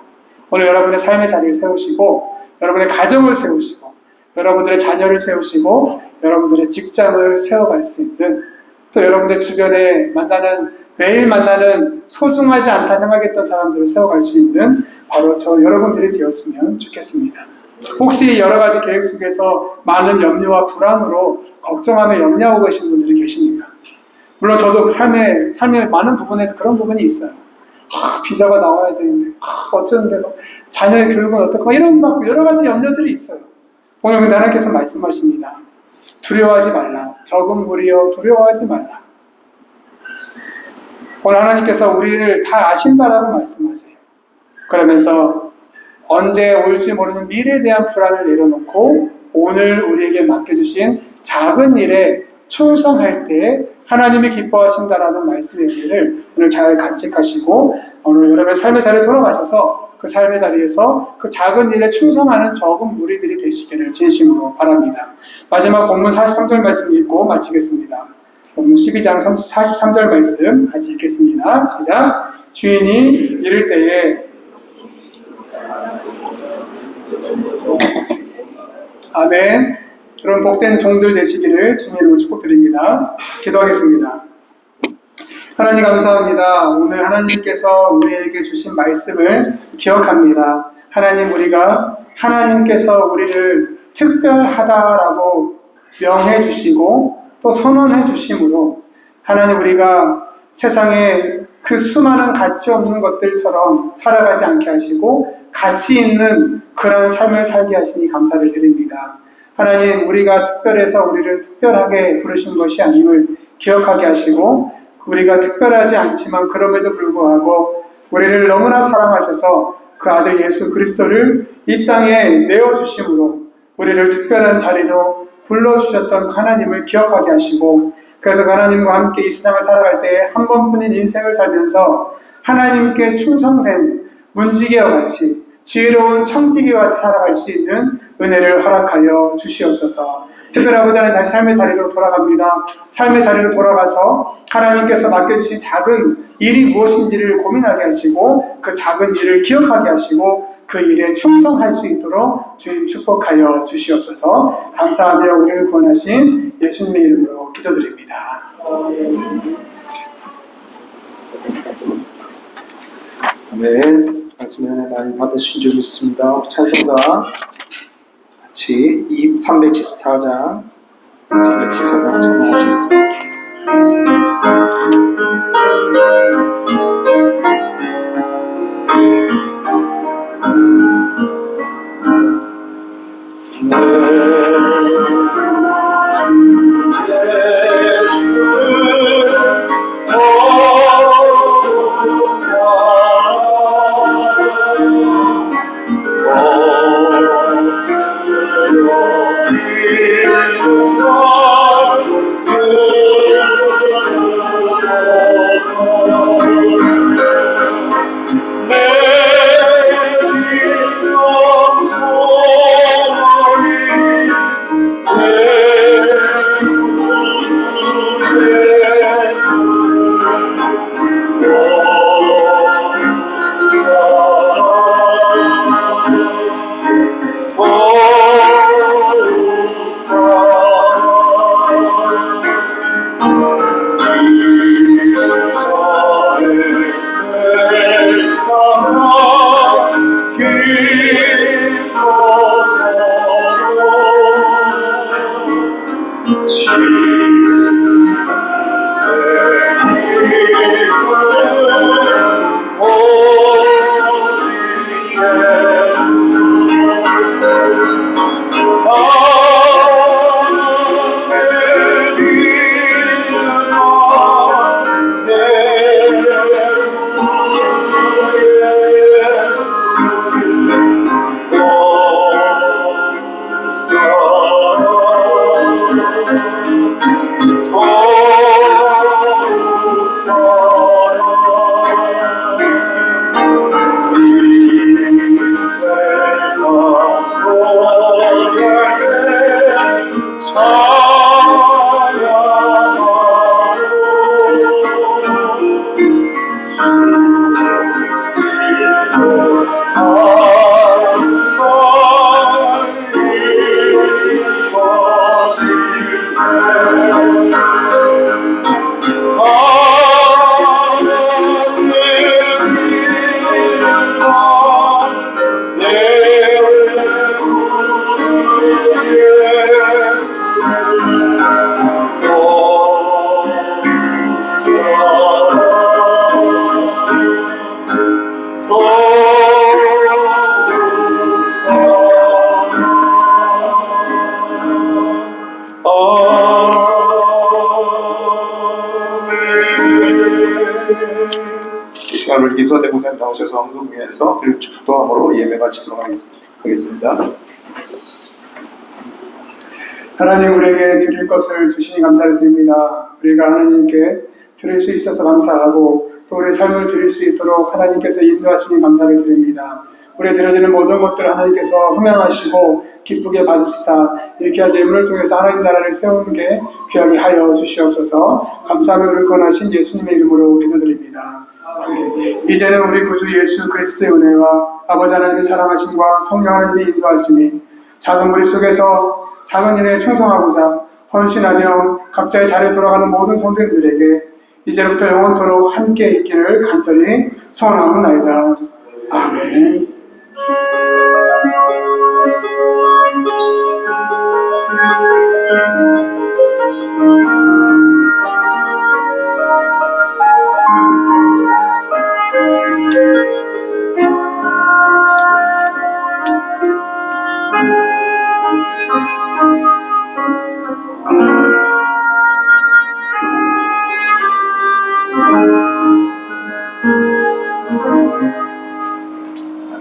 오늘 여러분의 삶의 자리를 세우시고 여러분의 가정을 세우시고 여러분들의 자녀를 세우시고 여러분들의 직장을 세워갈 수 있는 또 여러분의 주변에 매일 만나는 소중하지 않다 생각했던 사람들을 세워갈 수 있는 바로 저 여러분들이 되었으면 좋겠습니다. 혹시 여러 가지 계획 속에서 많은 염려와 불안으로 걱정하며 염려하고 계신 분들이 계십니까? 물론 저도 그 삶의 많은 부분에서 그런 부분이 있어요. 비자가 나와야 되는데, 어쩌는데, 자녀의 교육은 어떨까? 이런 여러 가지 염려들이 있어요. 오늘 근데 하나님께서 말씀하십니다. 두려워하지 말라. 적은 무리여 두려워하지 말라. 오늘 하나님께서 우리를 다 아신다라고 말씀하세요. 그러면서 언제 올지 모르는 미래에 대한 불안을 내려놓고 오늘 우리에게 맡겨주신 작은 일에 충성할 때 하나님이 기뻐하신다라는 말씀의 의미를 오늘 잘 간직하시고 오늘 여러분의 삶의 자리에 돌아가셔서 그 삶의 자리에서 그 작은 일에 충성하는 적은 무리들이 되시기를 진심으로 바랍니다. 마지막 본문 43절 말씀 읽고 마치겠습니다. 본문 12장 43절 말씀 같이 읽겠습니다. 시작. 주인이 이를 때에 아멘. 여러분 복된 종들 되시기를 주님으로 축복드립니다. 기도하겠습니다. 하나님 감사합니다. 오늘 하나님께서 우리에게 주신 말씀을 기억합니다. 하나님, 우리가 하나님께서 우리를 특별하다라고 명해 주시고 또 선언해 주심으로 하나님, 우리가 세상에 그 수많은 가치 없는 것들처럼 살아가지 않게 하시고 가치 있는 그런 삶을 살게 하시니 감사를 드립니다. 하나님, 우리가 특별해서 우리를 특별하게 부르신 것이 아님을 기억하게 하시고 우리가 특별하지 않지만 그럼에도 불구하고 우리를 너무나 사랑하셔서 그 아들 예수 그리스도를 이 땅에 내어주심으로 우리를 특별한 자리로 불러주셨던 하나님을 기억하게 하시고, 그래서 하나님과 함께 이 세상을 살아갈 때 한 번뿐인 인생을 살면서 하나님께 충성된 문지기와 같이 지혜로운 청지기와 같이 살아갈 수 있는 은혜를 허락하여 주시옵소서. 특별하고자 하는 다시 삶의 자리로 돌아갑니다. 삶의 자리로 돌아가서 하나님께서 맡겨주신 작은 일이 무엇인지를 고민하게 하시고 그 작은 일을 기억하게 하시고 그 일에 충성할 수 있도록 주님 축복하여 주시옵소서. 감사하며 우리를 구원하신 예수님의 이름으로 기도드립니다. 네, 말씀 은혜 많이 받으신 줄 믿습니다. 찬송가 같이 314장 찬송하시겠습니다. 우리 김선대 목사님 나오셔서 헌금위에서 그리고 축도함으로 예배 마치도록 하겠습니다. 하나님, 우리에게 드릴 것을 주시니 감사를 드립니다. 우리가 하나님께 드릴 수 있어서 감사하고 또 우리의 삶을 드릴 수 있도록 하나님께서 인도하시니 감사를 드립니다. 우리의 드려지는 모든 것들 하나님께서 흠양하시고 기쁘게 받으시사 이 귀한 예물을 통해서 하나님 나라를 세우는 게 귀하게 하여 주시옵소서. 감사하며 우리를 권하신 예수님의 이름으로 기도드립니다. 아멘. 이제는 우리 구주 예수 그리스도의 은혜와 아버지 하나님의 사랑하심과 성령 하나님의 인도하심이 작은 무리 속에서 작은 일에 충성하고자 헌신하며 각자의 자리에 돌아가는 모든 성도님들에게 이제부터 영원토록 함께 있기를 간절히 소원하옵나이다. 아멘.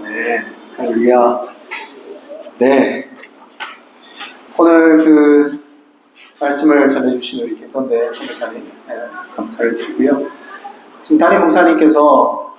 네, 할렐루야. 네, 오늘 그 말씀을 전해주신 우리 김선배 선교사님 감사를 드리고요. 지금 담임 목사님께서